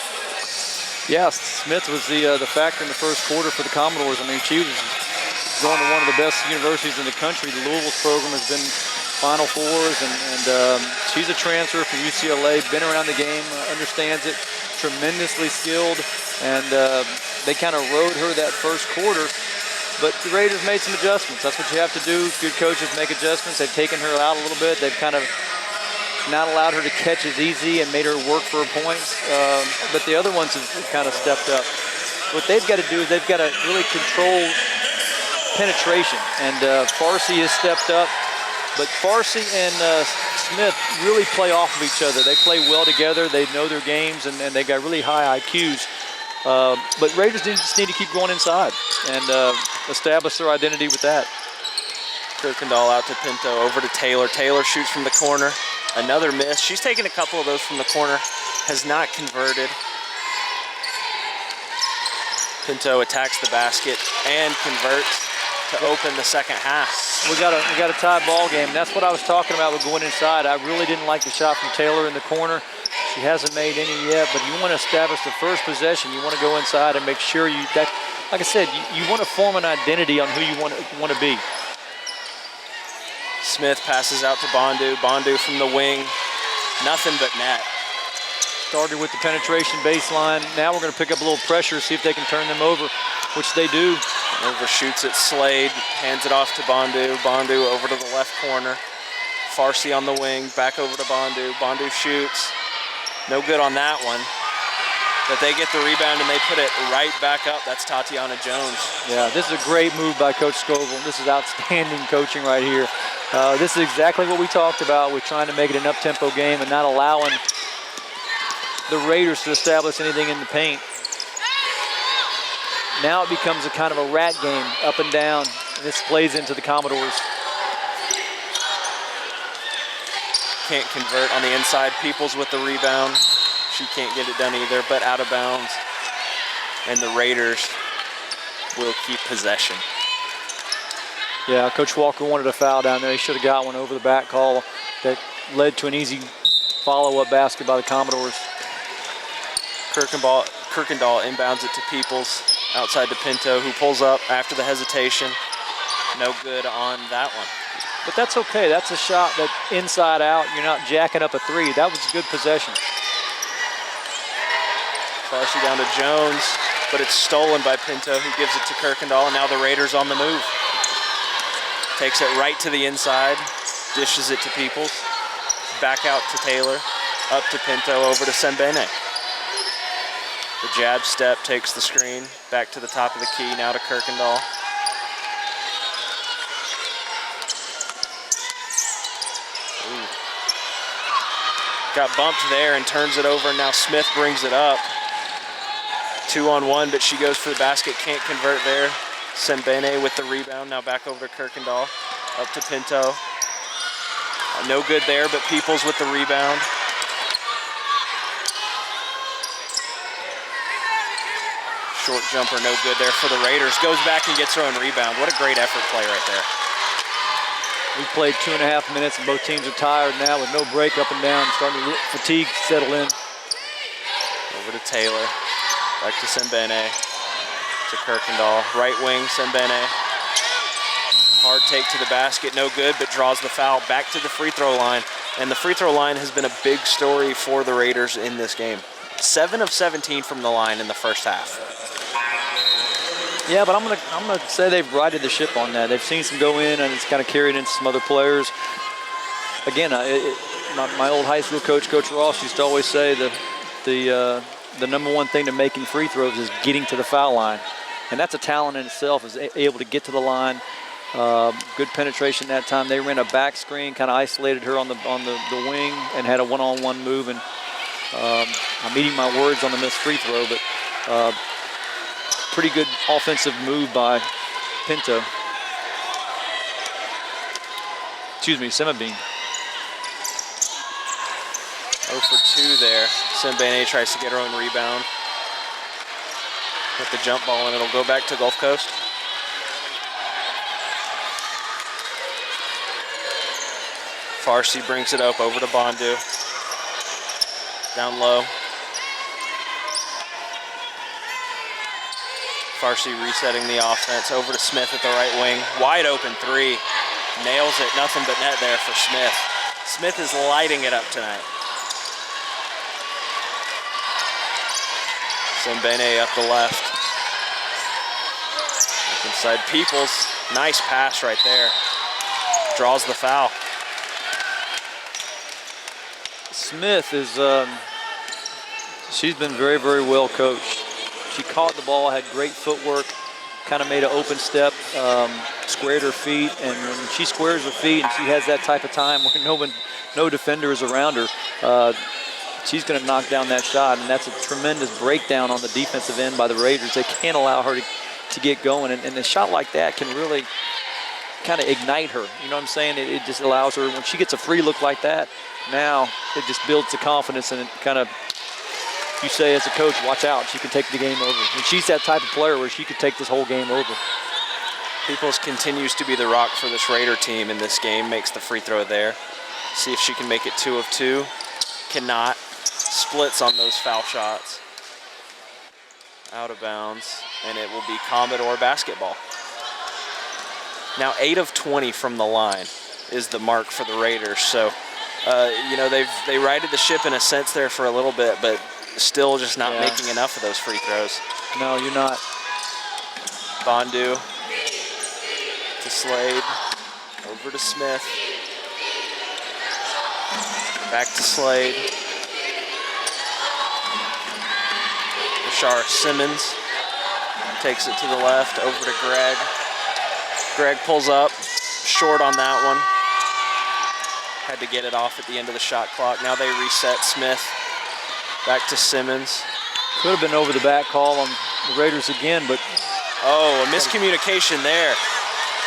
Yeah, Smith was the factor in the first quarter for the Commodores. I mean, she was going to one of the best universities in the country. The Louisville's program has been Final Fours, and she's a transfer from UCLA, been around the game, understands it, tremendously skilled, and they kind of rode her that first quarter. But the Raiders made some adjustments. That's what you have to do. Good coaches make adjustments. They've taken her out a little bit. They've kind of not allowed her to catch as easy and made her work for her points. But the other ones have kind of stepped up. What they've got to do is they've got to really control penetration. And Farsi has stepped up. But Farsi and Smith really play off of each other. They play well together. They know their games, and they got really high IQs. But Raiders just need to keep going inside and establish their identity with that. Kirkendall out to Pinto, over to Taylor. Taylor shoots from the corner. Another miss. She's taken a couple of those from the corner. Has not converted. Pinto attacks the basket and converts to open the second half. We got a tie ball game. And that's what I was talking about with going inside. I really didn't like the shot from Taylor in the corner. She hasn't made any yet, but you want to establish the first possession. You want to go inside and make sure like I said, you want to form an identity on who you want to be. Smith passes out to Bondu. Bondu from the wing. Nothing but net. Started with the penetration baseline. Now we're going to pick up a little pressure, see if they can turn them over, which they do. Overshoots it. Slade hands it off to Bondu. Bondu over to the left corner. Farsi on the wing. Back over to Bondu. Bondu shoots. No good on that one. But they get the rebound and they put it right back up. That's Tatiana Jones. Yeah, this is a great move by Coach Scoville. This is outstanding coaching right here. This is exactly what we talked about with trying to make it an up-tempo game and not allowing the Raiders to establish anything in the paint. Now it becomes a kind of a rat game, up and down, and this plays into the Commodores. Can't convert on the inside. Peoples with the rebound. She can't get it done either, but out of bounds. And the Raiders will keep possession. Yeah, Coach Walker wanted a foul down there. He should have got one over the back call that led to an easy follow-up basket by the Commodores. Kirkendall inbounds it to Peoples, outside to Pinto, who pulls up after the hesitation. No good on that one. But that's okay. That's a shot that inside out, you're not jacking up a three. That was a good possession. Farsi down to Jones, but it's stolen by Pinto, who gives it to Kirkendall, and now the Raiders on the move. Takes it right to the inside, dishes it to Peoples, back out to Taylor, up to Pinto, over to Sembene. The jab step takes the screen, back to the top of the key, now to Kirkendall. Ooh. Got bumped there and turns it over, now Smith brings it up. 2-on-1, but she goes for the basket, can't convert there. Sembene with the rebound, now back over to Kirkendall, up to Pinto. No good there, but Peoples with the rebound. Short jumper, no good there for the Raiders. Goes back and gets her own rebound. What a great effort play right there. We played 2.5 minutes and both teams are tired now with no break up and down, starting to fatigue settle in. Over to Taylor, back to Sembene, to Kirkendall. Right wing, Sembene. Hard take to the basket, no good, but draws the foul. Back to the free throw line. And the free throw line has been a big story for the Raiders in this game. 7 of 17 from the line in the first half. Yeah, but I'm gonna say they've righted the ship on that. They've seen some go in, and it's kind of carried into some other players. Again, my old high school coach, Coach Ross, used to always say the number one thing to making free throws is getting to the foul line, and that's a talent in itself. Is able to get to the line. Good penetration that time. They ran a back screen, kind of isolated her on the wing, and had a one-on-one move. And I'm eating my words on the missed free throw, but. Pretty good offensive move by Pinto. Excuse me, Semabine. 0 for 2 there. Sembene tries to get her own rebound. With the jump ball, and it'll go back to Gulf Coast. Farsi brings it up over to Bondu. Down low. Farsi resetting the offense, over to Smith at the right wing. Wide open three. Nails it, nothing but net there for Smith. Smith is lighting it up tonight. Sembene up the left. Up inside Peoples. Nice pass right there. Draws the foul. Smith is, she's been very, very well coached. She caught the ball, had great footwork, kind of made an open step, squared her feet, and when she squares her feet and she has that type of time where no defender is around her, she's going to knock down that shot, and that's a tremendous breakdown on the defensive end by the Raiders. They can't allow her to get going, and a shot like that can really kind of ignite her. You know what I'm saying? It just allows her, when she gets a free look like that, now it just builds the confidence, and it kind of, you say as a coach, watch out, she can take the game over. And she's that type of player where she could take this whole game over. Peoples continues to be the rock for this Raider team in this game, makes the free throw there. See if she can make it 2 of 2. Cannot. Splits on those foul shots. Out of bounds, and it will be Commodore basketball. Now 8 of 20 from the line is the mark for the Raiders. So, you know, they righted the ship in a sense there for a little bit, but still just not making enough of those free throws. No, you're not. Bondu to Slade, over to Smith, back to Slade, Simmons takes it to the left, over to Greg. Greg pulls up, short on that one. Had to get it off at the end of the shot clock. Now they reset Smith. Back to Simmons. Could have been over the back call on the Raiders again, but... Oh, a miscommunication there.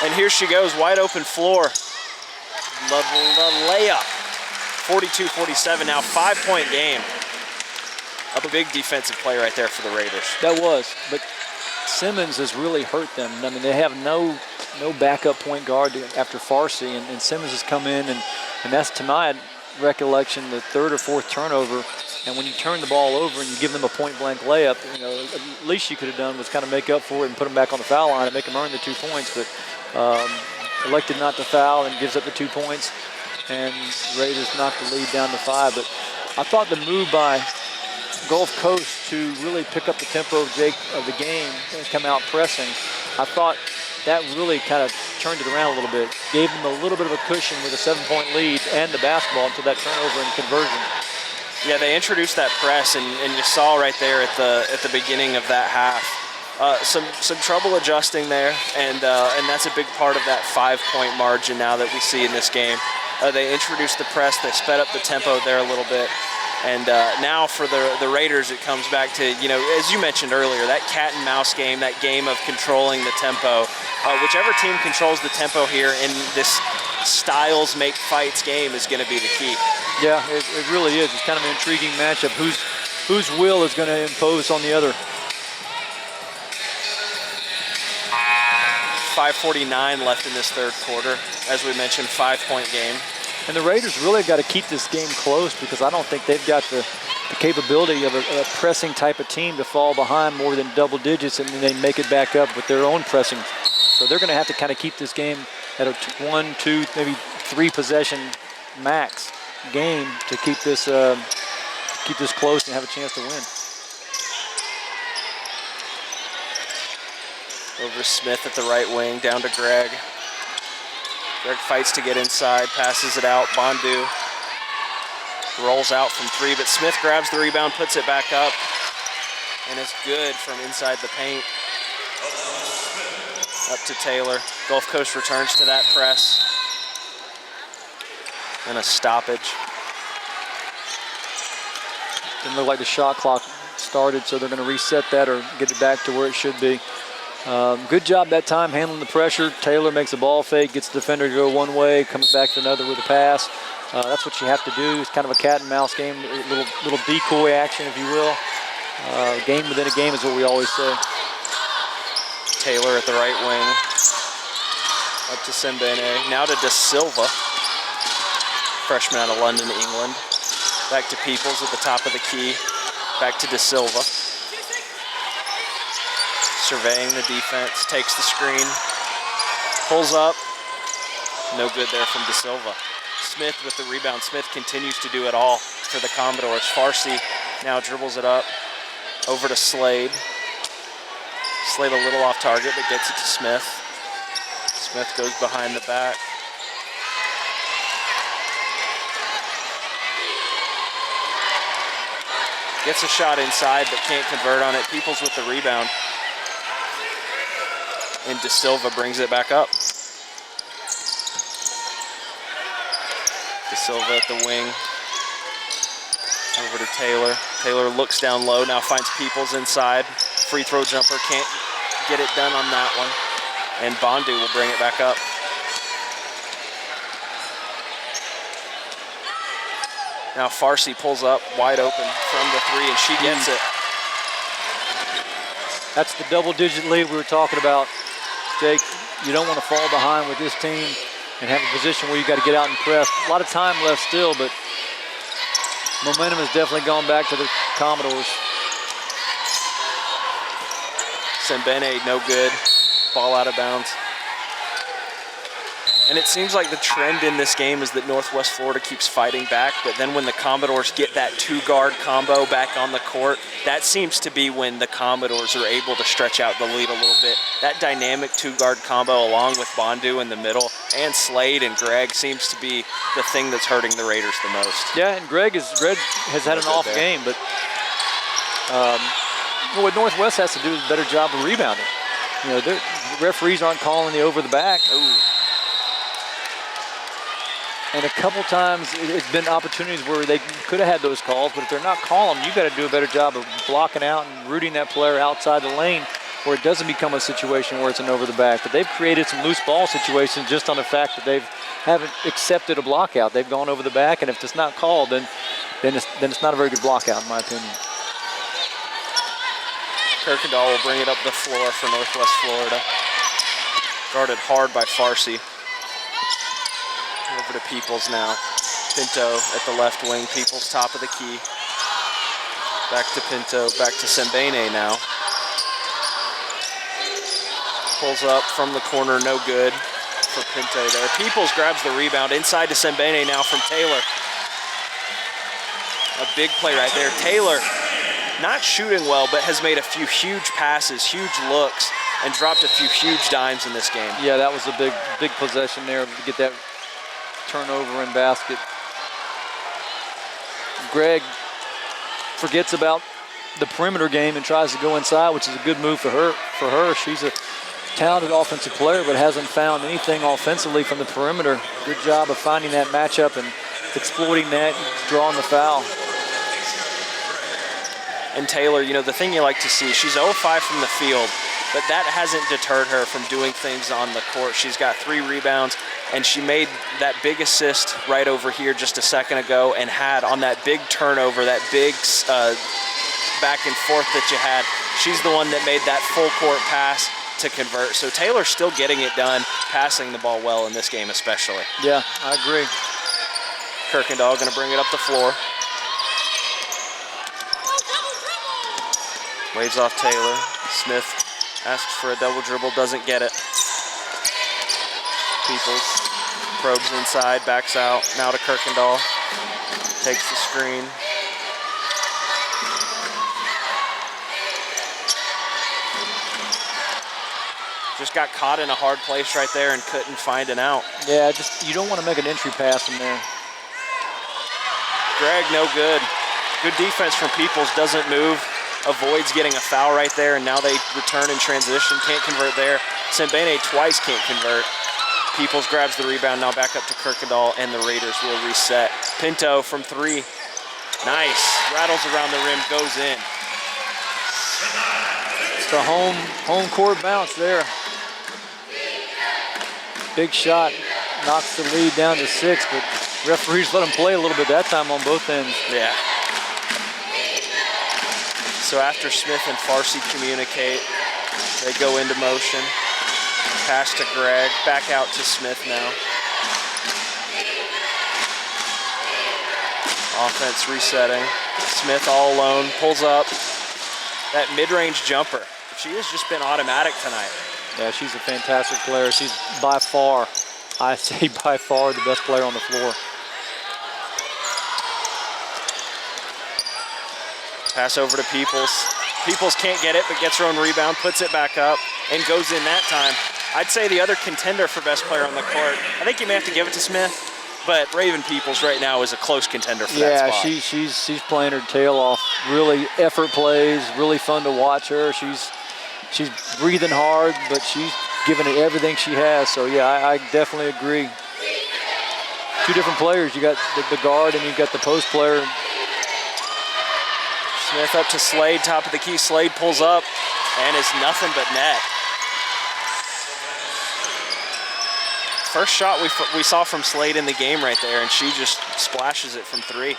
And here she goes, wide open floor. The layup. 42-47 now, 5-point game. A big defensive play right there for the Raiders. That was, but Simmons has really hurt them. I mean, they have no backup point guard after Farsi, and Simmons has come in, and that's, to my recollection, the third or fourth turnover. And when you turn the ball over and you give them a point-blank layup, you know, at least you could have done was kind of make up for it and put them back on the foul line and make them earn the 2 points. But elected not to foul and gives up the 2 points, and Raiders knocked the lead down to 5. But I thought the move by Gulf Coast to really pick up the tempo of the game and come out pressing, I thought that really kind of turned it around a little bit, gave them a little bit of a cushion with a 7-point lead and the basketball until that turnover and conversion. Yeah, they introduced that press, and you saw right there at the beginning of that half some trouble adjusting there, and that's a big part of that 5-point margin now that we see in this game. They introduced the press, they sped up the tempo there a little bit, and now for the Raiders, it comes back to, you know, as you mentioned earlier, that cat and mouse game, that game of controlling the tempo. Whichever team controls the tempo here in this styles make fights game is going to be the key. Yeah, it really is. It's kind of an intriguing matchup. Whose will is going to impose on the other? 5:49 left in this third quarter. As we mentioned, 5-point game. And the Raiders really got to keep this game close, because I don't think they've got the capability of a pressing type of team to fall behind more than double digits and then they make it back up with their own pressing. So they're going to have to kind of keep this game at a 1, 2, maybe 3 possession max game to keep this close and have a chance to win. Over to Smith at the right wing, down to Greg. Greg fights to get inside, passes it out. Bondu rolls out from 3, but Smith grabs the rebound, puts it back up, and it's good from inside the paint. Up to Taylor. Gulf Coast returns to that press. And a stoppage. Didn't look like the shot clock started, so they're going to reset that or get it back to where it should be. Good job that time handling the pressure. Taylor makes a ball fake, gets the defender to go one way, comes back to another with a pass. That's what you have to do. It's kind of a cat and mouse game, a little decoy action, if you will. Game within a game is what we always say. Taylor at the right wing. Up to Simbene. Now to De Silva. Freshman out of London, England. Back to Peoples at the top of the key. Back to De Silva. Surveying the defense. Takes the screen. Pulls up. No good there from De Silva. Smith with the rebound. Smith continues to do it all for the Commodores. Farsi now dribbles it up. Over to Slade. Slade a little off target, but gets it to Smith. Smith goes behind the back. Gets a shot inside, but can't convert on it. Peoples with the rebound. And De Silva brings it back up. De Silva at the wing. Over to Taylor. Taylor looks down low, now finds Peoples inside. Free throw jumper, can't get it done on that one. And Bondu will bring it back up. Now Farsi pulls up wide open from the 3, and she gets it. That's the double-digit lead we were talking about, Jake. You don't want to fall behind with this team and have a position where you got to get out and press. A lot of time left still, but momentum has definitely gone back to the Commodores. Simbene, no good. Ball out of bounds. And it seems like the trend in this game is that Northwest Florida keeps fighting back, but then when the Commodores get that 2-guard combo back on the court, that seems to be when the Commodores are able to stretch out the lead a little bit. That dynamic 2-guard combo along with Bondu in the middle and Slade and Greg seems to be the thing that's hurting the Raiders the most. Yeah, and Greg has had an off game, but Well, what Northwest has to do is a better job of rebounding. You know, the referees aren't calling the over the back. Ooh. And a couple times it's been opportunities where they could have had those calls, but if they're not calling them, you got to do a better job of blocking out and rooting that player outside the lane where it doesn't become a situation where it's an over the back. But they've created some loose ball situations just on the fact that they haven't accepted a block out. They've gone over the back, and if it's not called, then it's not a very good block out, in my opinion. Kirkendall will bring it up the floor for Northwest Florida. Guarded hard by Farsi. Over to Peoples now. Pinto at the left wing. Peoples top of the key. Back to Pinto. Back to Sembene now. Pulls up from the corner. No good for Pinto there. Peoples grabs the rebound inside to Sembene now from Taylor. A big play right there. Taylor not shooting well, but has made a few huge passes, huge looks, and dropped a few huge dimes in this game. Yeah, that was a big possession there to get that turnover and basket. Greg forgets about the perimeter game and tries to go inside, which is a good move for her. She's a talented offensive player, but hasn't found anything offensively from the perimeter. Good job of finding that matchup and exploiting that, drawing the foul. And Taylor, you know, the thing you like to see, she's 0-5 from the field, but that hasn't deterred her from doing things on the court. She's got 3 rebounds, and she made that big assist right over here just a second ago and had on that big turnover, that big back and forth that you had. She's the one that made that full court pass to convert. So Taylor's still getting it done, passing the ball well in this game especially. Yeah, I agree. Kirkendall going to bring it up the floor. Waves off Taylor. Smith asks for a double dribble, doesn't get it. Peoples probes inside, backs out. Now to Kirkendall. Takes the screen. Just got caught in a hard place right there and couldn't find an out. Yeah, you don't want to make an entry pass from there. Greg, no good. Good defense from Peoples, doesn't move. Avoids getting a foul right there, and now they return in transition. Can't convert there. Sembene twice can't convert. Peoples grabs the rebound, now back up to Kirkendall, and the Raiders will reset. Pinto from 3. Nice. Rattles around the rim, goes in. It's the home court bounce there. Big shot. Knocks the lead down to 6, but referees let them play a little bit that time on both ends. Yeah. So after Smith and Farsi communicate, they go into motion. Pass to Greg, back out to Smith now. Offense resetting. Smith all alone, pulls up. That mid-range jumper. She has just been automatic tonight. Yeah, she's a fantastic player. She's by far, I say by far, the best player on the floor. Pass over to Peoples. Peoples can't get it, but gets her own rebound, puts it back up, and goes in that time. I'd say the other contender for best player on the court, I think you may have to give it to Smith, but Raven Peoples right now is a close contender for that spot. Yeah, she's playing her tail off. Really effort plays, really fun to watch her. She's breathing hard, but she's giving it everything she has. So yeah, I definitely agree. 2 different players. You got the guard and you got the post player. Smith up to Slade, top of the key. Slade pulls up and is nothing but net. First shot we saw from Slade in the game right there, and she just splashes it from 3.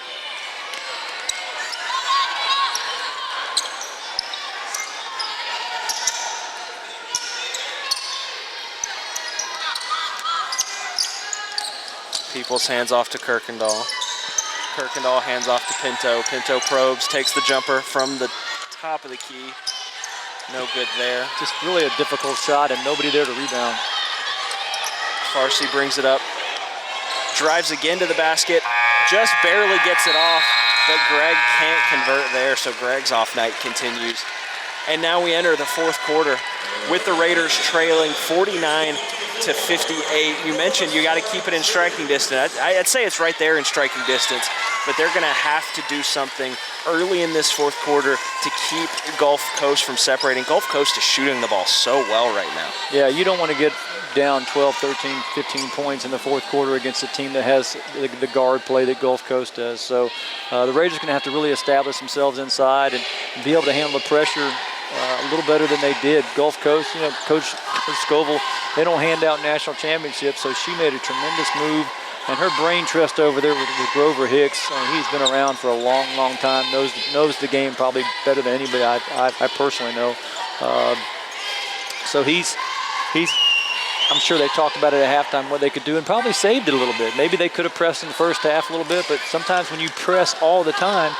Peoples hands off to Kirkendall. Kirkendall hands off to Pinto. Pinto probes, takes the jumper from the top of the key. No good there. Just really a difficult shot and nobody there to rebound. Farsi brings it up. Drives again to the basket. Just barely gets it off, but Greg can't convert there, so Greg's off night continues. And now we enter the 4th quarter with the Raiders trailing 49-58. You mentioned you got to keep it in striking distance. I'd say it's right there in striking distance. but they're going to have to do something early in this fourth quarter to keep Gulf Coast from separating. Gulf Coast is shooting the ball so well right now. Yeah, you don't want to get down 12, 13, 15 points in the fourth quarter against a team that has the guard play that Gulf Coast does. So the Raiders are going to have to really establish themselves inside and be able to handle the pressure a little better than they did. Gulf Coast, you know, Coach Scoville, they don't hand out national championships, so she made a tremendous move. And her brain trust over there with Grover Hicks, he's been around for a long, long time, knows the game probably better than anybody I personally know. So he's I'm sure they talked about it at halftime, what they could do, and probably saved it a little bit. Maybe they could have pressed in the first half a little bit, but sometimes when you press all the time,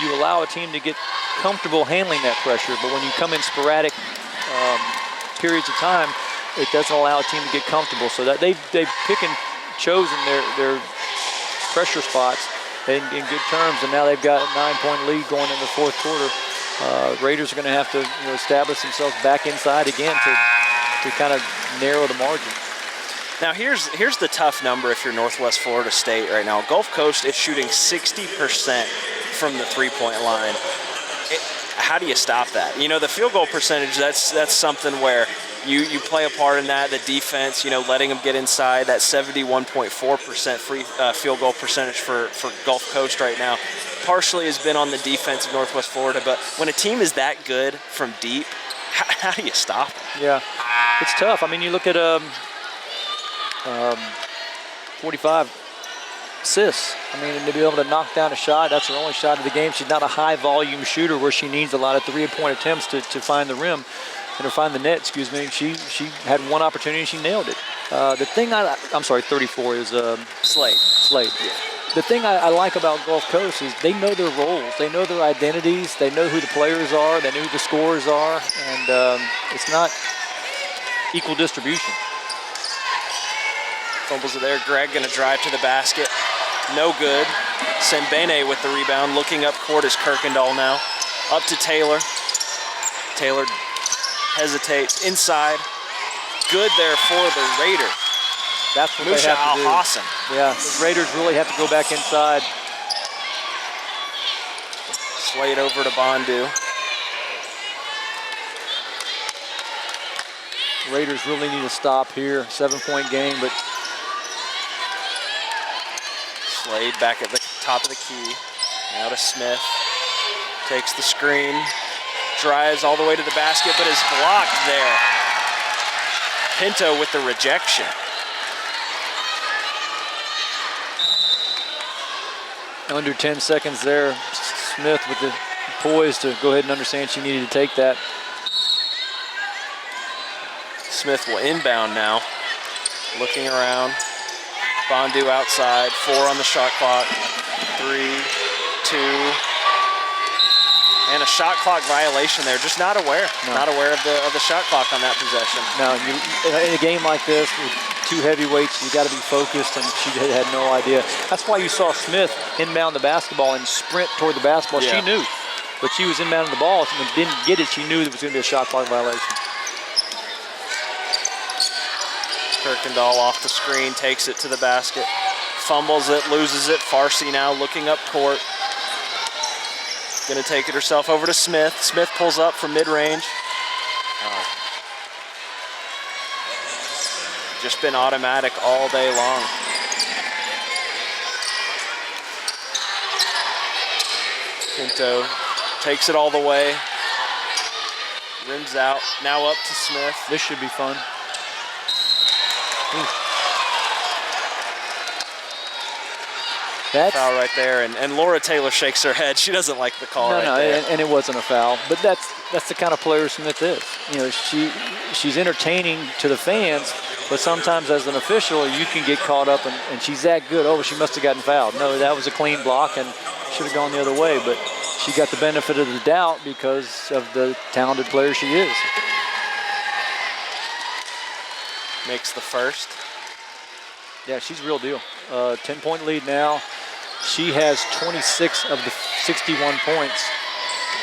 you allow a team to get comfortable handling that pressure. But when you come in sporadic periods of time, it doesn't allow a team to get comfortable. So that they've pick and chosen their pressure spots in good terms, and now they've got a 9-point lead going in the fourth quarter. Raiders are going to have to establish themselves back inside again to kind of narrow the margin. Now here's the tough number if you're Northwest Florida State right now. Gulf Coast is shooting 60% from the three-point line. How do you stop that? You know, the field goal percentage, that's something where you play a part in that. The defense, letting them get inside, that 71.4% free field goal percentage for Gulf Coast right now partially has been on the defense of Northwest Florida. But when a team is that good from deep, how do you stop it? Yeah, it's tough. I mean, you look at 45 assists. I mean, to be able to knock down a shot, that's her only shot of the game. She's not a high-volume shooter where she needs a lot of three-point attempts to find the rim. And to find the net, excuse me, she had one opportunity and she nailed it. The thing I'm sorry, 34 is Slade. Yeah. The thing I like about Gulf Coast is they know their roles, they know their identities, they know who the players are, they know who the scorers are, and it's not equal distribution. Fumbles it there. Greg going to drive to the basket. No good. Sembene with the rebound. Looking up court is Kirkendall now. Up to Taylor. Taylor hesitates inside. Good there for the Raiders. That's what Musha they have to do. Al-Hassan. Yeah, the Raiders really have to go back inside. Slade over to Bondu. Raiders really need to stop here. 7-point game, but Slade back at the top of the key. Now to Smith. Takes the screen. Drives all the way to the basket, but is blocked there. Pinto with the rejection. Under 10 seconds there. Smith with the poise to go ahead and understand she needed to take that. Smith will inbound now. Looking around. Bondu outside. 4 on the shot clock. 3, 2. And a shot clock violation there. Just not aware. No. Not aware of the shot clock on that possession. No, in a game like this with two heavyweights, you got to be focused, and she had no idea. That's why you saw Smith inbound the basketball and sprint toward the basketball. Yeah. She knew, but she was inbounding the ball. When she didn't get it, she knew there was going to be a shot clock violation. Kirkendall off the screen, takes it to the basket, fumbles it, loses it. Farsi now looking up court. Gonna take it herself over to Smith. Smith pulls up from mid-range. Just been automatic all day long. Pinto takes it all the way. Rims out, now up to Smith. This should be fun. That's foul right there, and Laura Taylor shakes her head. She doesn't like the call there. And it wasn't a foul. But that's the kind of player Smith is. She's entertaining to the fans, but sometimes as an official, you can get caught up, and she's that good. Oh, she must have gotten fouled. No, that was a clean block and should have gone the other way. But she got the benefit of the doubt because of the talented player she is. Makes the first. Yeah, she's a real deal. 10-point lead now. She has 26 of the 61 points.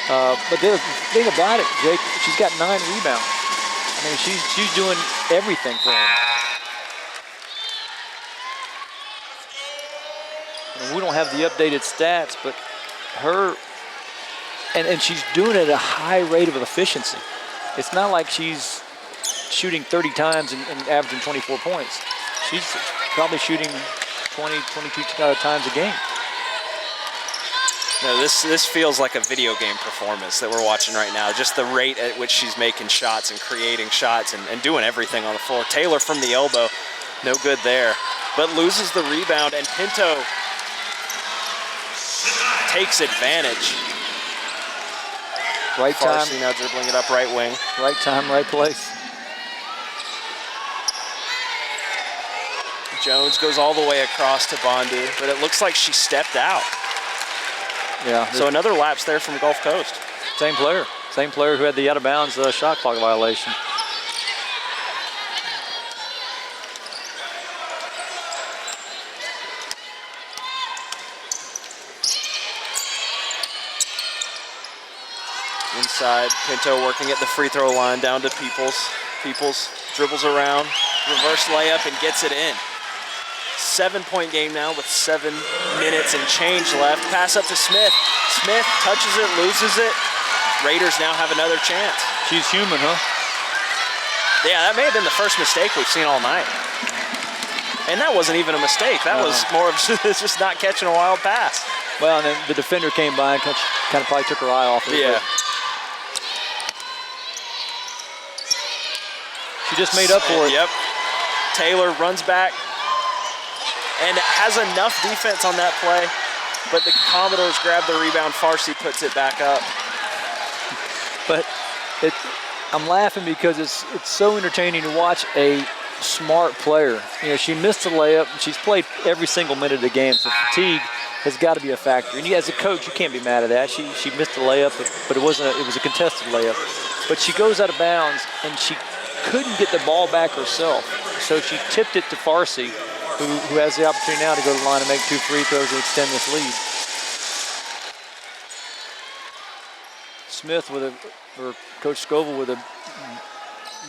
But the thing about it, Jake, she's got 9 rebounds. I mean, she's doing everything for them. And we don't have the updated stats, but her, and she's doing it at a high rate of efficiency. It's not like she's shooting 30 times and averaging 24 points. She's probably shooting 20, 22 times a game. No, this feels like a video game performance that we're watching right now. Just the rate at which she's making shots and creating shots and doing everything on the floor. Taylor from the elbow, no good there, but loses the rebound, and Pinto takes advantage. Right time. Farsi now dribbling it up right wing. Right time, right place. Jones goes all the way across to Bondu, but it looks like she stepped out. Yeah. So another lapse there from Gulf Coast. Same player who had the out of bounds shot clock violation. Inside, Pinto working at the free throw line down to Peoples. Peoples dribbles around, reverse layup, and gets it in. 7-point game now with 7 minutes and change left. Pass up to Smith. Smith touches it, loses it. Raiders now have another chance. She's human, huh? Yeah, that may have been the first mistake we've seen all night. And that wasn't even a mistake. That was more of just not catching a wild pass. Well, and then the defender came by and kind of probably took her eye off it. Yeah. She just made up for it. Yep. Taylor runs back and has enough defense on that play, but the Commodores grab the rebound. Farsi puts it back up. But I'm laughing because it's so entertaining to watch a smart player. You know, she missed the layup. She's played every single minute of the game, so fatigue has got to be a factor. And as a coach, you can't be mad at that. She missed the layup, but it was a contested layup. But she goes out of bounds, and she couldn't get the ball back herself. So she tipped it to Farsi, who has the opportunity now to go to the line and make 2 free throws and extend this lead. Smith or Coach Scoville with a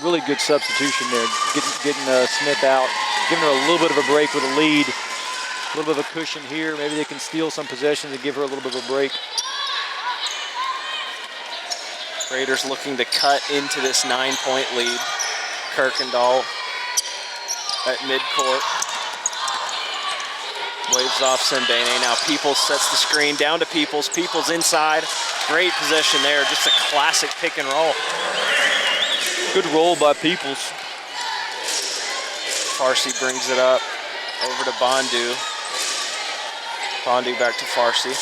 really good substitution there, getting Smith out, giving her a little bit of a break with a lead, a little bit of a cushion here. Maybe they can steal some possessions and give her a little bit of a break. Raiders looking to cut into this 9-point lead. Kirkendall at midcourt. Waves off Sembene. Now Peoples sets the screen down to Peoples. Peoples inside. Great possession there. Just a classic pick and roll. Good roll by Peoples. Farsi brings it up over to Bondu. Bondu back to Farsi.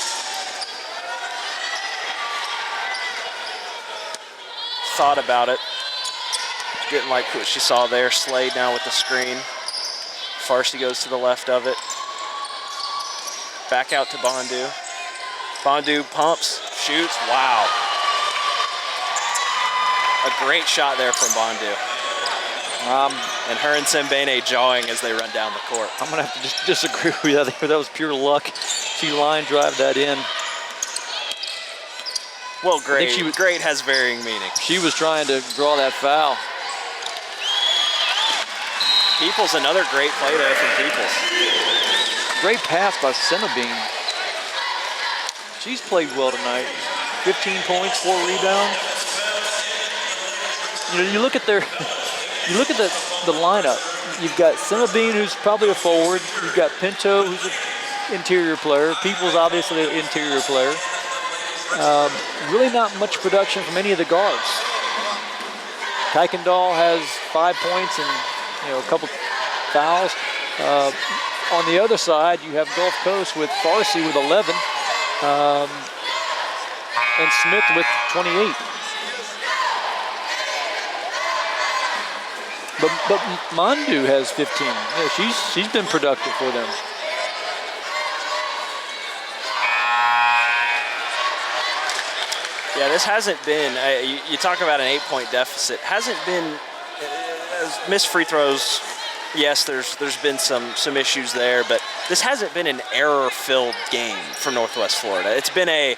Thought about it. Didn't like what she saw there. Slade now with the screen. Farsi goes to the left of it. Back out to Bondu. Bondu pumps, shoots. Wow. A great shot there from Bondu. And her and Sembene jawing as they run down the court. I'm going to have to just disagree with you. I think that was pure luck. She line drive that in. Well, great. Great has varying meaning. She was trying to draw that foul. Peoples, another great play there from Peoples. Great pass by Cenobine. She's played well tonight. 15 points, 4 rebounds. You know, you look at the lineup. You've got Cenobine, who's probably a forward. You've got Pinto, who's an interior player. Peoples, obviously an interior player. Really not much production from any of the guards. Kuykendall has 5 points and a couple fouls. On the other side, you have Gulf Coast with Farsi with 11 and Smith with 28. But Mandu has 15. Yeah, she's been productive for them. Yeah, this hasn't been, you talk about an 8-point deficit, hasn't been, missed free throws, yes, there's been some issues there, but this hasn't been an error-filled game for Northwest Florida. It's been a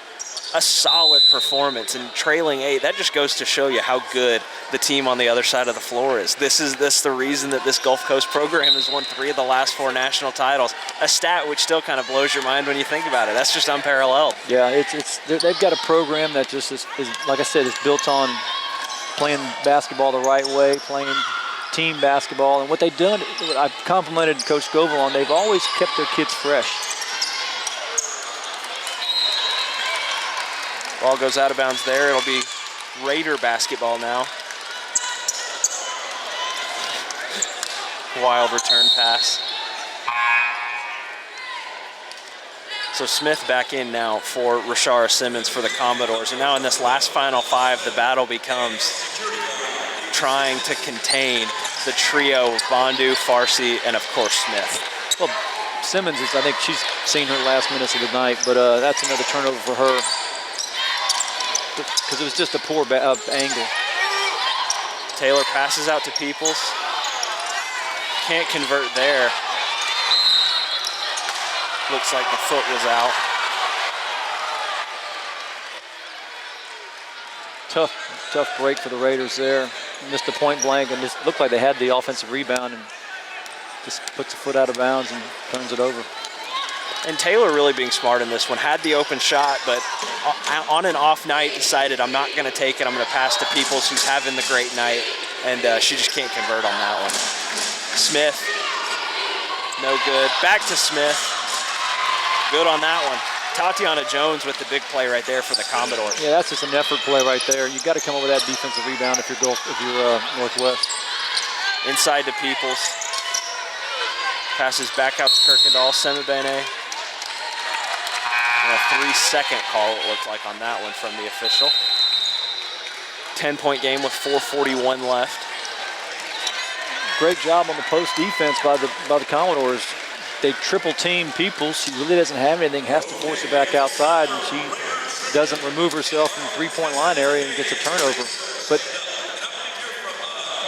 a solid performance, and trailing 8, that just goes to show you how good the team on the other side of the floor is. This is the reason that this Gulf Coast program has won 3 of the last 4 national titles, a stat which still kind of blows your mind when you think about it. That's just unparalleled. Yeah, they've got a program that just is, like I said, is built on playing basketball the right way, playing team basketball, and what they've done, I've complimented Coach Scovel on, they've always kept their kids fresh. Ball goes out of bounds there. It'll be Raider basketball now. Wild return pass. So Smith back in now for Rashara Simmons for the Commodores. And now in this last final 5, the battle becomes trying to contain the trio of Bondu, Farsi, and of course Smith. Well, Simmons I think she's seen her last minutes of the night, but that's another turnover for her, because it was just a poor angle. Taylor passes out to Peoples. Can't convert there. Looks like the foot was out. Tough break for the Raiders there. Missed the point blank, and just looked like they had the offensive rebound and just puts the foot out of bounds and turns it over. And Taylor really being smart in this one. Had the open shot, but on an off night decided I'm not going to take it. I'm going to pass to Peoples, who's having the great night, and she just can't convert on that one. Smith, no good. Back to Smith. Good on that one. Tatiana Jones with the big play right there for the Commodores. Yeah, that's just an effort play right there. You got to come up with that defensive rebound if you're Northwest. Inside to Peoples. Passes back out to Kirkendall. Semibene. And a 3-second call it looked like on that one from the official. 10-point game with 4:41 left. Great job on the post defense by the Commodores. They triple team Peoples. She really doesn't have anything, has to force it back outside, and she doesn't remove herself from the three-point line area and gets a turnover. But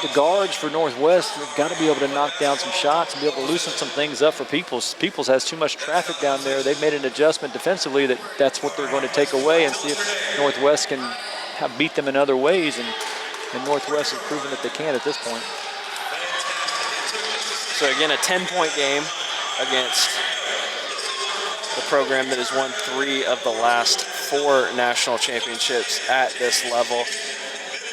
the guards for Northwest have got to be able to knock down some shots and be able to loosen some things up for Peoples. Peoples has too much traffic down there. They've made an adjustment defensively that's what they're going to take away and see if Northwest can beat them in other ways, and Northwest has proven that they can at this point. So again, a 10-point game against the program that has won 3 of the last 4 national championships at this level.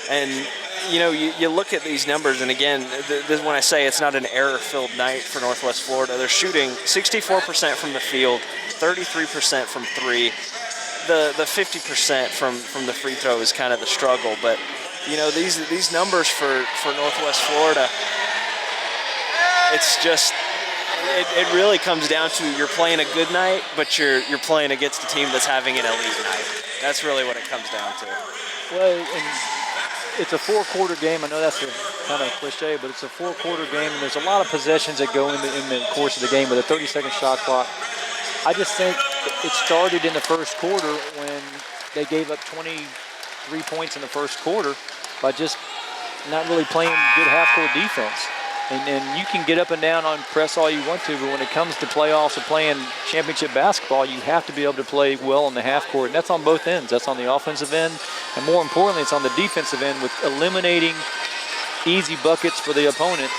And you know, you look at these numbers, and again, when I say it's not an error-filled night for Northwest Florida, they're shooting 64% from the field, 33% from 3. The 50% from the free throw is kind of the struggle. But you know, these numbers for Northwest Florida, it's just, it really comes down to you're playing a good night, but you're playing against a team that's having an elite night. That's really what it comes down to. Well, and it's a 4-quarter game. I know that's kind of a cliche, but it's a 4-quarter game, and there's a lot of possessions that go in the course of the game with a 30-second shot clock. I just think it started in the first quarter when they gave up 23 points in the first quarter by just not really playing good half-court defense. And you can get up and down on press all you want to, but when it comes to playoffs and playing championship basketball, you have to be able to play well in the half court. And that's on both ends. That's on the offensive end, and more importantly, it's on the defensive end with eliminating easy buckets for the opponent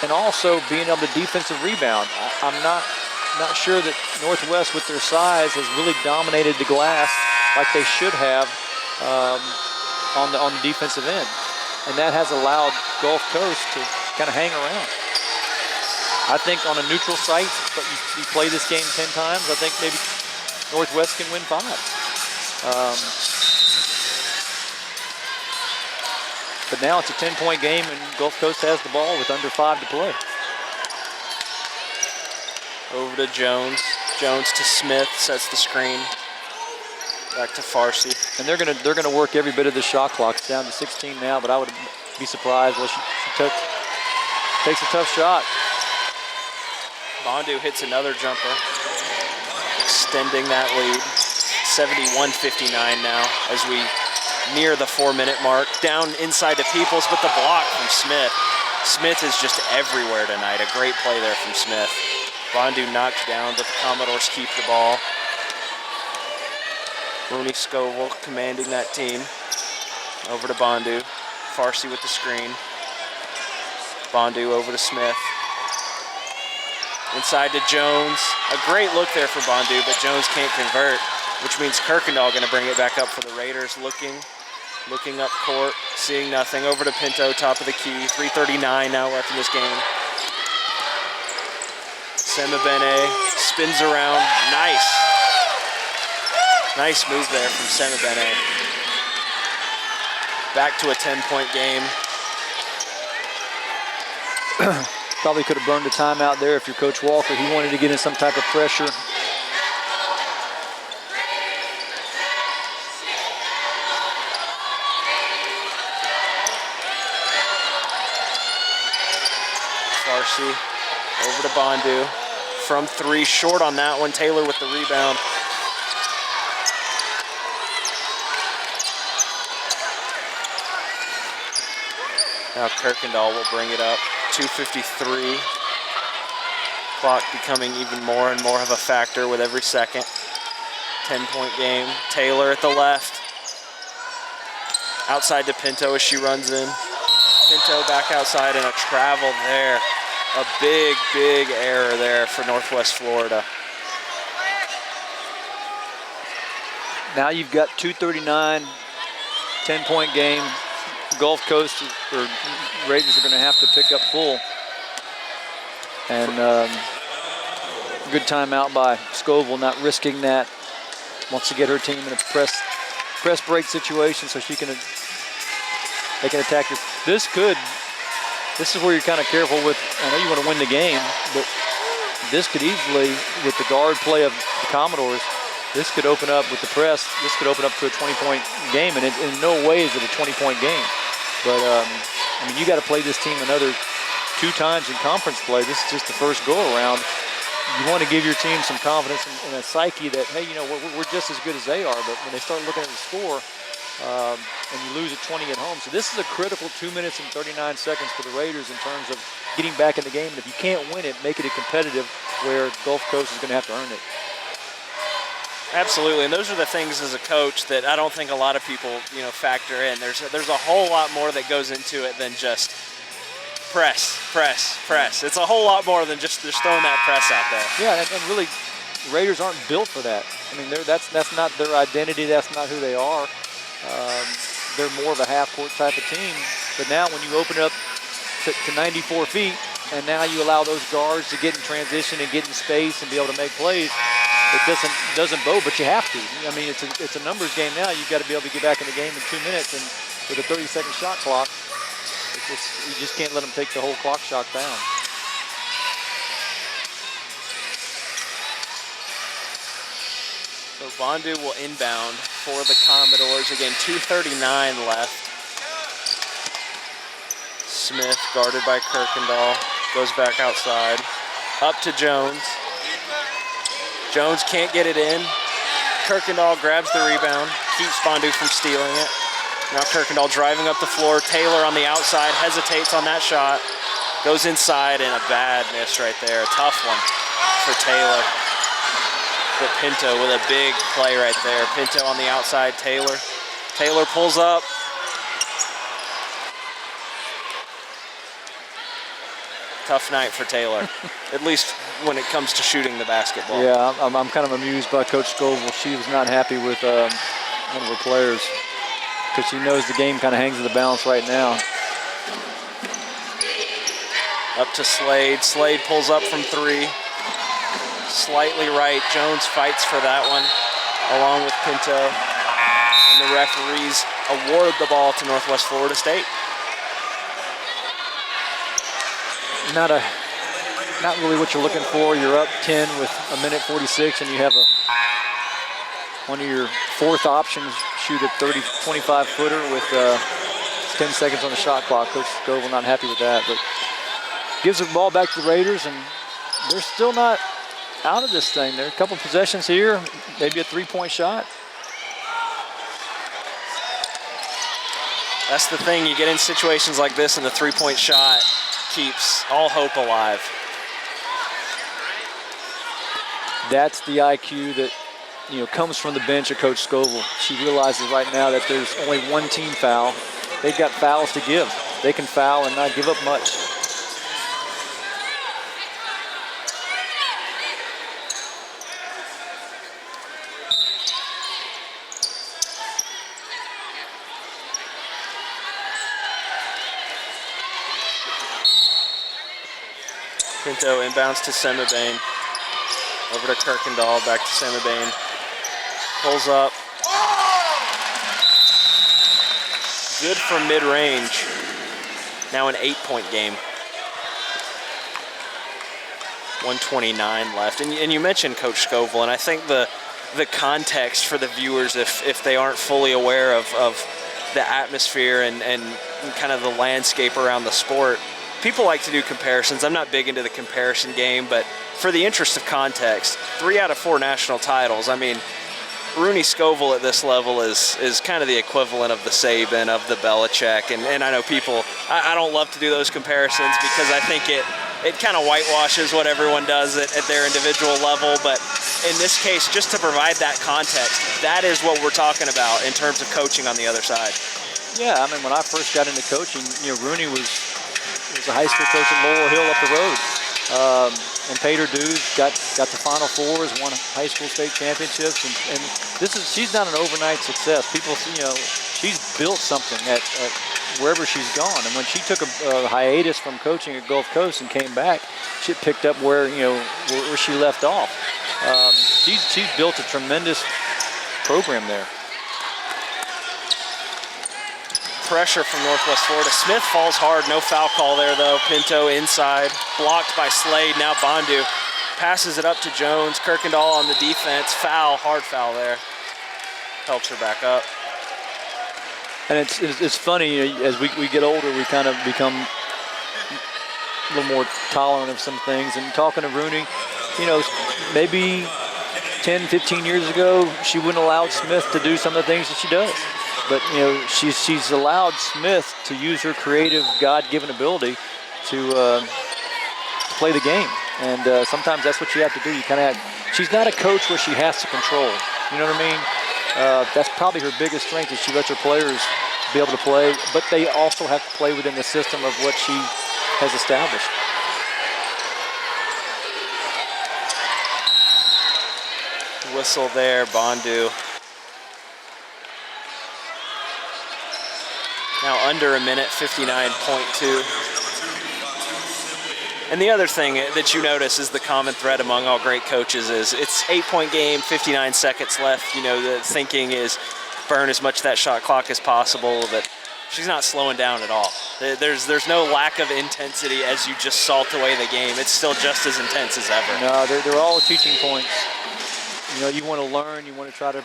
and also being able to defensive rebound. I'm not sure that Northwest, with their size, has really dominated the glass like they should have on the defensive end. And that has allowed Gulf Coast to kind of hang around. I think on a neutral site, but you play this game 10 times, I think maybe Northwest can win 5. But now it's a 10-point game, and Gulf Coast has the ball with under 5 to play. Over to Jones. Jones to Smith, sets the screen. Back to Farsi. And they're gonna work every bit of the shot clock. It's down to 16 now, but I would be surprised. Well, she takes a tough shot. Bondu hits another jumper, extending that lead. 71-59 now as we near the 4-minute mark. Down inside to Peoples, but the block from Smith. Smith is just everywhere tonight. A great play there from Smith. Bondu knocked down, but the Commodores keep the ball. Rooney Scoville commanding that team. Over to Bondu. Farsi with the screen. Bondu over to Smith. Inside to Jones. A great look there for Bondu, but Jones can't convert, which means Kirkendall going to bring it back up for the Raiders. Looking up court, seeing nothing. Over to Pinto, top of the key. 3:39 now left in this game. Semabene spins around. Nice move there from Semabene. Back to a 10-point game. Probably could have burned a timeout there if you're Coach Walker. He wanted to get in some type of pressure. Farsi over to Bondu. From three, short on that one. Taylor with the rebound. Now Kirkendall will bring it up. 2:53. Clock becoming even more and more of a factor with every second. 10-point game. Taylor at the left. Outside to Pinto as she runs in. Pinto back outside and a travel there. A big error there for Northwest Florida. Now you've got 2:39, 10-point game. Gulf Coast or Raiders are going to have to pick up full. And good timeout by Scoville, not risking that. Wants to get her team in a press break situation so they can attack this. This is where you're kind of careful with. I know you want to win the game, but this could easily, with the guard play of the Commodores, this could open up with the press. This could open up to a 20-point game, and in no way is it a 20-point game. But I mean, you got to play this team another 2 times in conference play. This is just the first go-around. You want to give your team some confidence in a psyche that, hey, you know, we're just as good as they are. But when they start looking at the score, and you lose at 20 at home. So this is a critical 2 minutes and 39 seconds for the Raiders in terms of getting back in the game. And if you can't win it, make it a competitive where Gulf Coast is going to have to earn it. Absolutely, and those are the things as a coach that I don't think a lot of people, you know, factor in. There's a whole lot more that goes into it than just press. It's a whole lot more than just throwing that press out there. Yeah, and really, the Raiders aren't built for that. I mean, that's not their identity. That's not who they are. They're more of a half-court type of team. But now when you open it up to 94 feet, and now you allow those guards to get in transition and get in space and be able to make plays, it doesn't bode, but you have to. I mean, it's a numbers game now. You've got to be able to get back in the game in 2 minutes, and with a 30-second shot clock, you just can't let them take the whole clock shot down. So Bondu will inbound for the Commodores. Again, 2:39 left. Smith guarded by Kirkendall. Goes back outside. Up to Jones. Jones can't get it in. Kirkendall grabs the rebound. Keeps Bondu from stealing it. Now Kirkendall driving up the floor. Taylor on the outside. Hesitates on that shot. Goes inside and a bad miss right there. A tough one for Taylor. But Pinto with a big play right there. Pinto on the outside. Taylor pulls up. Tough night for Taylor, at least when it comes to shooting the basketball. Yeah, I'm kind of amused by Coach Scoville. She was not happy with one of her players because she knows the game kind of hangs in the balance right now. Up to Slade. Slade pulls up from 3. Slightly right. Jones fights for that one along with Pinto. And the referees award the ball to Northwest Florida State. Not really what you're looking for. You're up 10 with 1:46, and you have one of your fourth options shoot a 25-footer with 10 seconds on the shot clock. Coach Scoville not happy with that, but gives the ball back to the Raiders, and they're still not out of this thing. There are a couple possessions here, maybe a 3-point shot. That's the thing. You get in situations like this, and the 3-point shot keeps all hope alive. That's the IQ that comes from the bench of Coach Scoville. She realizes right now that there's only one team foul. They've got fouls to give. They can foul and not give up much. Pinto inbounds to Semibane. Over to Kirkendall, back to Semibane. Pulls up. Good from mid-range. Now an 8-point game. 1:29 left. And you mentioned Coach Scoville, and I think the context for the viewers, if they aren't fully aware of the atmosphere and kind of the landscape around the sport, people like to do comparisons. I'm not big into the comparison game, but for the interest of context, 3 out of 4 national titles. I mean, Rooney Scoville at this level is kind of the equivalent of the Saban, of the Belichick, and I know people, I don't love to do those comparisons because I think it kind of whitewashes what everyone does at their individual level, but in this case, just to provide that context, that is what we're talking about in terms of coaching on the other side. Yeah, I mean, when I first got into coaching, Rooney was a high school coach at Laurel Hill up the road. And paid her dues, got to Final Fours, won high school state championships, and she's not an overnight success. People, she's built something at wherever she's gone. And when she took a hiatus from coaching at Gulf Coast and came back, she picked up where she left off. She's built a tremendous program there. Pressure from Northwest Florida. Smith falls hard. No foul call there, though. Pinto inside. Blocked by Slade. Now Bondu passes it up to Jones. Kirkendall on the defense. Foul. Hard foul there. Helps her back up. And it's funny, as we get older, we kind of become a little more tolerant of some things. And talking to Rooney, maybe 10, 15 years ago, she wouldn't have allowed Smith to do some of the things that she does. But she's allowed Smith to use her creative, God-given ability to play the game, and sometimes that's what you have to do. She's not a coach where she has to control. You know what I mean? That's probably her biggest strength, is she lets her players be able to play, but they also have to play within the system of what she has established. Whistle there, Bondu. Now under a minute, 59.2. And the other thing that you notice is the common thread among all great coaches is it's 8-point game, 59 seconds left. The thinking is burn as much of that shot clock as possible, but she's not slowing down at all. There's no lack of intensity as you just salt away the game. It's still just as intense as ever. No, they're all teaching points. You want to learn, you want to try to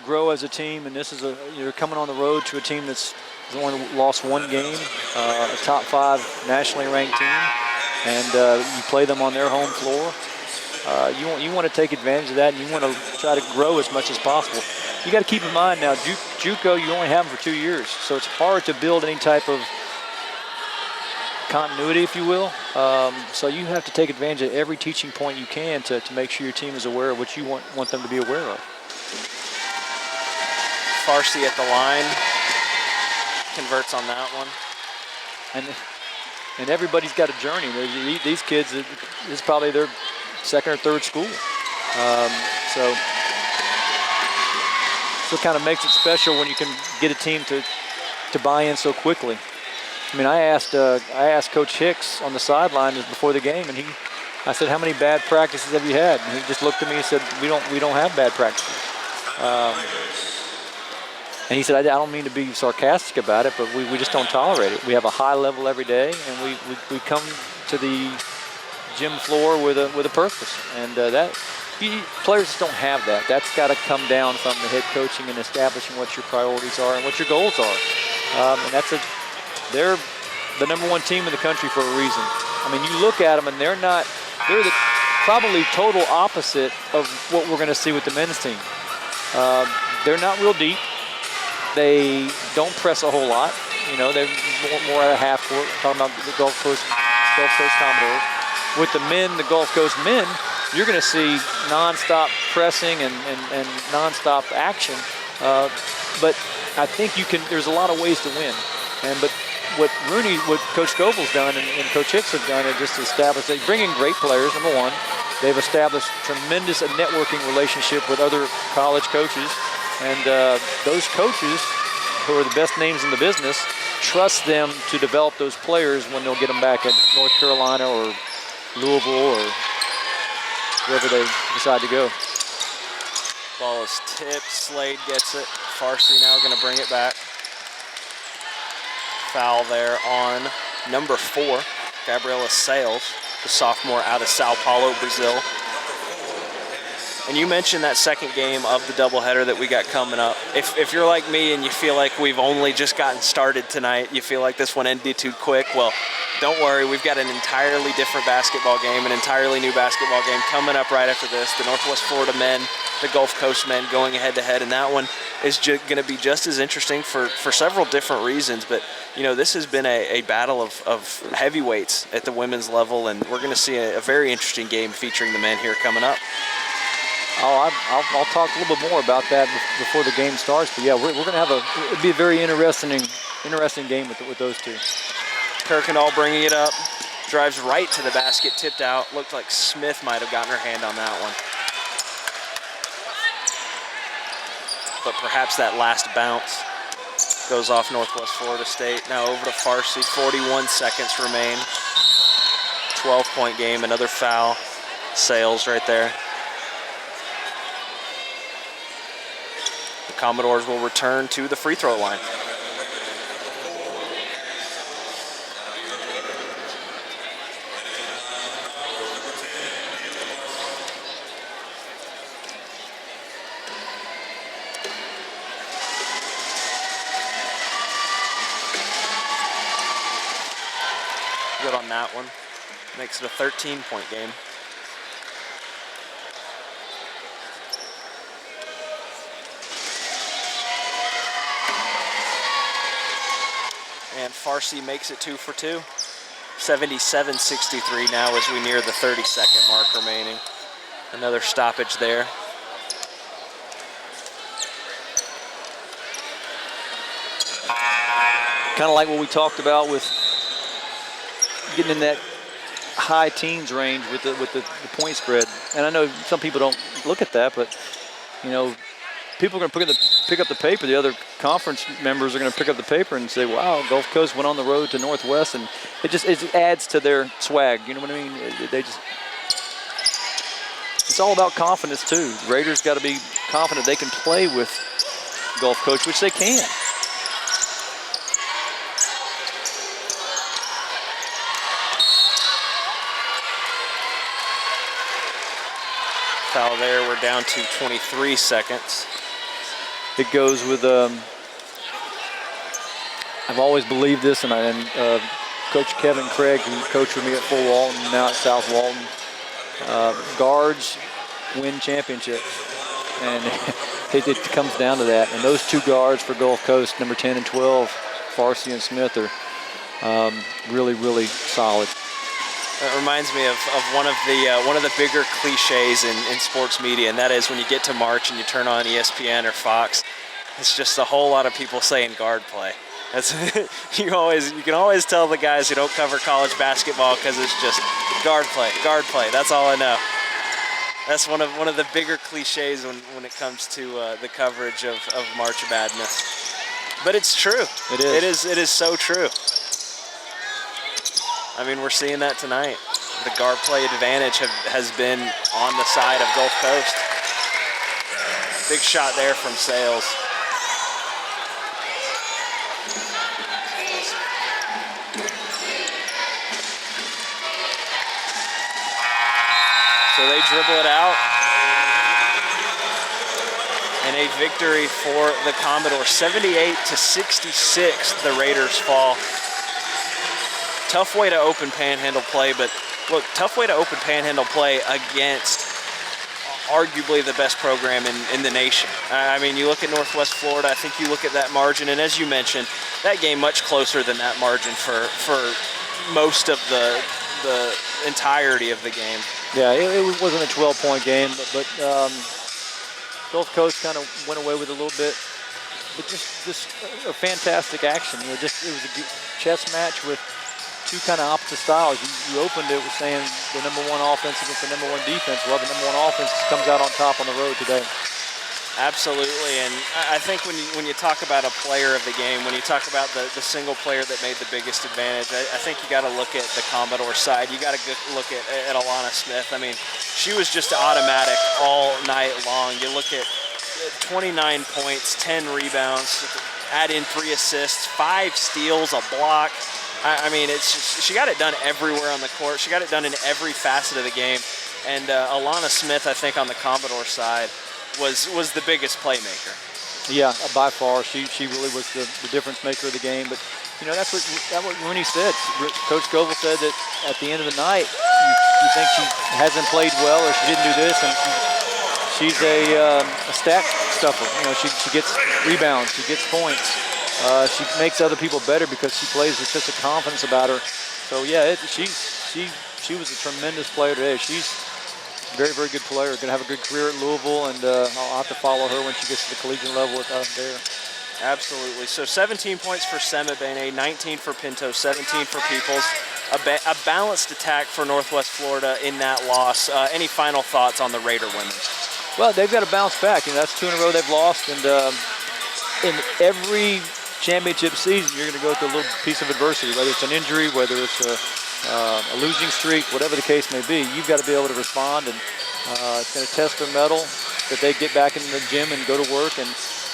grow as a team, and this is you're coming on the road to a team that's only lost one game, a top 5 nationally ranked team, and you play them on their home floor. You want to take advantage of that, and you want to try to grow as much as possible. You got to keep in mind now, JUCO, you only have them for 2 years, so it's hard to build any type of continuity, if you will. So you have to take advantage of every teaching point you can to make sure your team is aware of what you want them to be aware of. Farsi at the line. Converts on that one. And everybody's got a journey. These kids, this is probably their second or third school. So it kind of makes it special when you can get a team to buy in so quickly. I mean, I asked Coach Hicks on the sideline before the game, and I said, "How many bad practices have you had?" And he just looked at me and said, "We don't have bad practices." And he said, I don't mean to be sarcastic about it, but we just don't tolerate it. We have a high level every day, and we come to the gym floor with a purpose. And players don't have that. That's got to come down from the head coaching and establishing what your priorities are and what your goals are. And they're the #1 team in the country for a reason. I mean, you look at them, and they're the probably total opposite of what we're going to see with the men's team. They're not real deep. They don't press a whole lot. They're more at a half court. Talking about the Gulf Coast Commodores. With the men, the Gulf Coast men, you're going to see nonstop pressing and nonstop action. But I think there's a lot of ways to win. But what Coach Goebel's done and Coach Hicks have done is just establish, they bring in great players, number one. They've established tremendous networking relationship with other college coaches. And those coaches, who are the best names in the business, trust them to develop those players when they'll get them back at North Carolina or Louisville or wherever they decide to go. Ball is tipped. Slade gets it. Farsi now going to bring it back. Foul there on number 4, Gabriela Sales, the sophomore out of Sao Paulo, Brazil. And you mentioned that second game of the doubleheader that we got coming up. If you're like me and you feel like we've only just gotten started tonight, you feel like this one ended too quick, well, don't worry. We've got an entirely different basketball game, an entirely new basketball game coming up right after this. The Northwest Florida men, the Gulf Coast men going head-to-head, and that one is going to be just as interesting for several different reasons. But, you know, this has been a battle of heavyweights at the women's level, and we're going to see a very interesting game featuring the men here coming up. I'll talk a little bit more about that before the game starts. But yeah, we're going to it'd be a very interesting game with those two. Kirkendall bringing it up, drives right to the basket, tipped out. Looked like Smith might have gotten her hand on that one. But perhaps that last bounce goes off Northwest Florida State. Now over to Farsi, 41 seconds remain. 12-point game, another foul. Sales right there. The Commodores will return to the free throw line. Good on that one. Makes it a 13-point game. And Farsi makes it 2 for 2. 77-63 now as we near the 30-second mark remaining. Another stoppage there. Kind of like what we talked about with getting in that high teens range with the point spread. And I know some people don't look at that, but, you know, people are going to pick up the paper. The other conference members are going to pick up the paper and say, wow, Gulf Coast went on the road to Northwest, and it adds to their swag. You know what I mean? It's all about confidence too. Raiders got to be confident they can play with Gulf Coast, which they can. Foul there. We're down to 23 seconds. It goes with, I've always believed this, and Coach Kevin Craig, who coached with me at Full Walton, now at South Walton, guards win championships. And it comes down to that. And those two guards for Gulf Coast, number 10 and 12, Farsi and Smith, are really, really solid. That reminds me of one of the bigger cliches in sports media, and that is when you get to March and you turn on ESPN or Fox, it's just a whole lot of people saying guard play. That's you can always tell the guys who don't cover college basketball because it's just guard play. That's all I know. That's one of the bigger cliches when it comes to the coverage of March Madness. But it's true. It is. It is so true. I mean, we're seeing that tonight. The guard play advantage has been on the side of Gulf Coast. Big shot there from Sales. So they dribble it out. And a victory for the Commodores. 78-66, the Raiders fall. Tough way to open Panhandle play, but look, tough way to open Panhandle play against arguably the best program in the nation. I mean, you look at Northwest Florida, I think you look at that margin, and as you mentioned, that game much closer than that margin for most of the the entirety of the game. Yeah, it wasn't a 12-point game, but Gulf Coast kind of went away with a little bit. But just a fantastic action. It was a chess match with two kind of opposite styles. You opened it with saying the number one offense against the number one defense. Well, the number one offense comes out on top on the road today. Absolutely, and I think when you talk about a player of the game, when you talk about the single player that made the biggest advantage, I think you got to look at the Commodore side. You got to look at Alana Smith. I mean, she was just automatic all night long. You look at 29 points, 10 rebounds, add in 3 assists, 5 steals, a block. I mean, she got it done everywhere on the court. She got it done in every facet of the game. And Alana Smith, I think, on the Commodore side, was the biggest playmaker. Yeah, by far. She really was the difference maker of the game. But, that's what Rooney said. Coach Scovel said that at the end of the night, you think she hasn't played well or she didn't do this, and she's a stat stuffer. She gets rebounds, she gets points. She makes other people better because she plays with such a confidence about her. So, yeah, she was a tremendous player today. She's very, very good player. Going to have a good career at Louisville, and I'll have to follow her when she gets to the collegiate level there. Absolutely. So 17 points for Semibene, 19 for Pinto, 17 for Peoples. A balanced attack for Northwest Florida in that loss. Any final thoughts on the Raider women? Well, they've got to bounce back. That's 2 in a row they've lost, and in every championship season, you're going to go through a little piece of adversity, whether it's an injury, whether it's a losing streak, whatever the case may be. You've got to be able to respond, and it's going to test their mettle that they get back in the gym and go to work.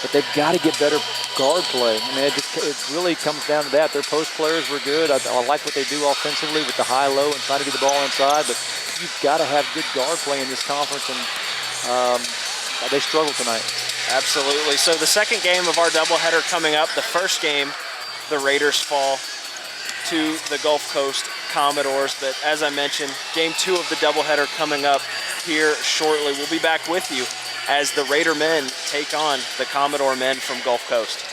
But they've got to get better guard play. I mean, it really comes down to that. Their post players were good. I like what they do offensively with the high-low and trying to get the ball inside. But you've got to have good guard play in this conference, and they struggled tonight. Absolutely. So the second game of our doubleheader coming up. The first game, the Raiders fall to the Gulf Coast Commodores. But as I mentioned, game 2 of the doubleheader coming up here shortly. We'll be back with you as the Raider men take on the Commodore men from Gulf Coast.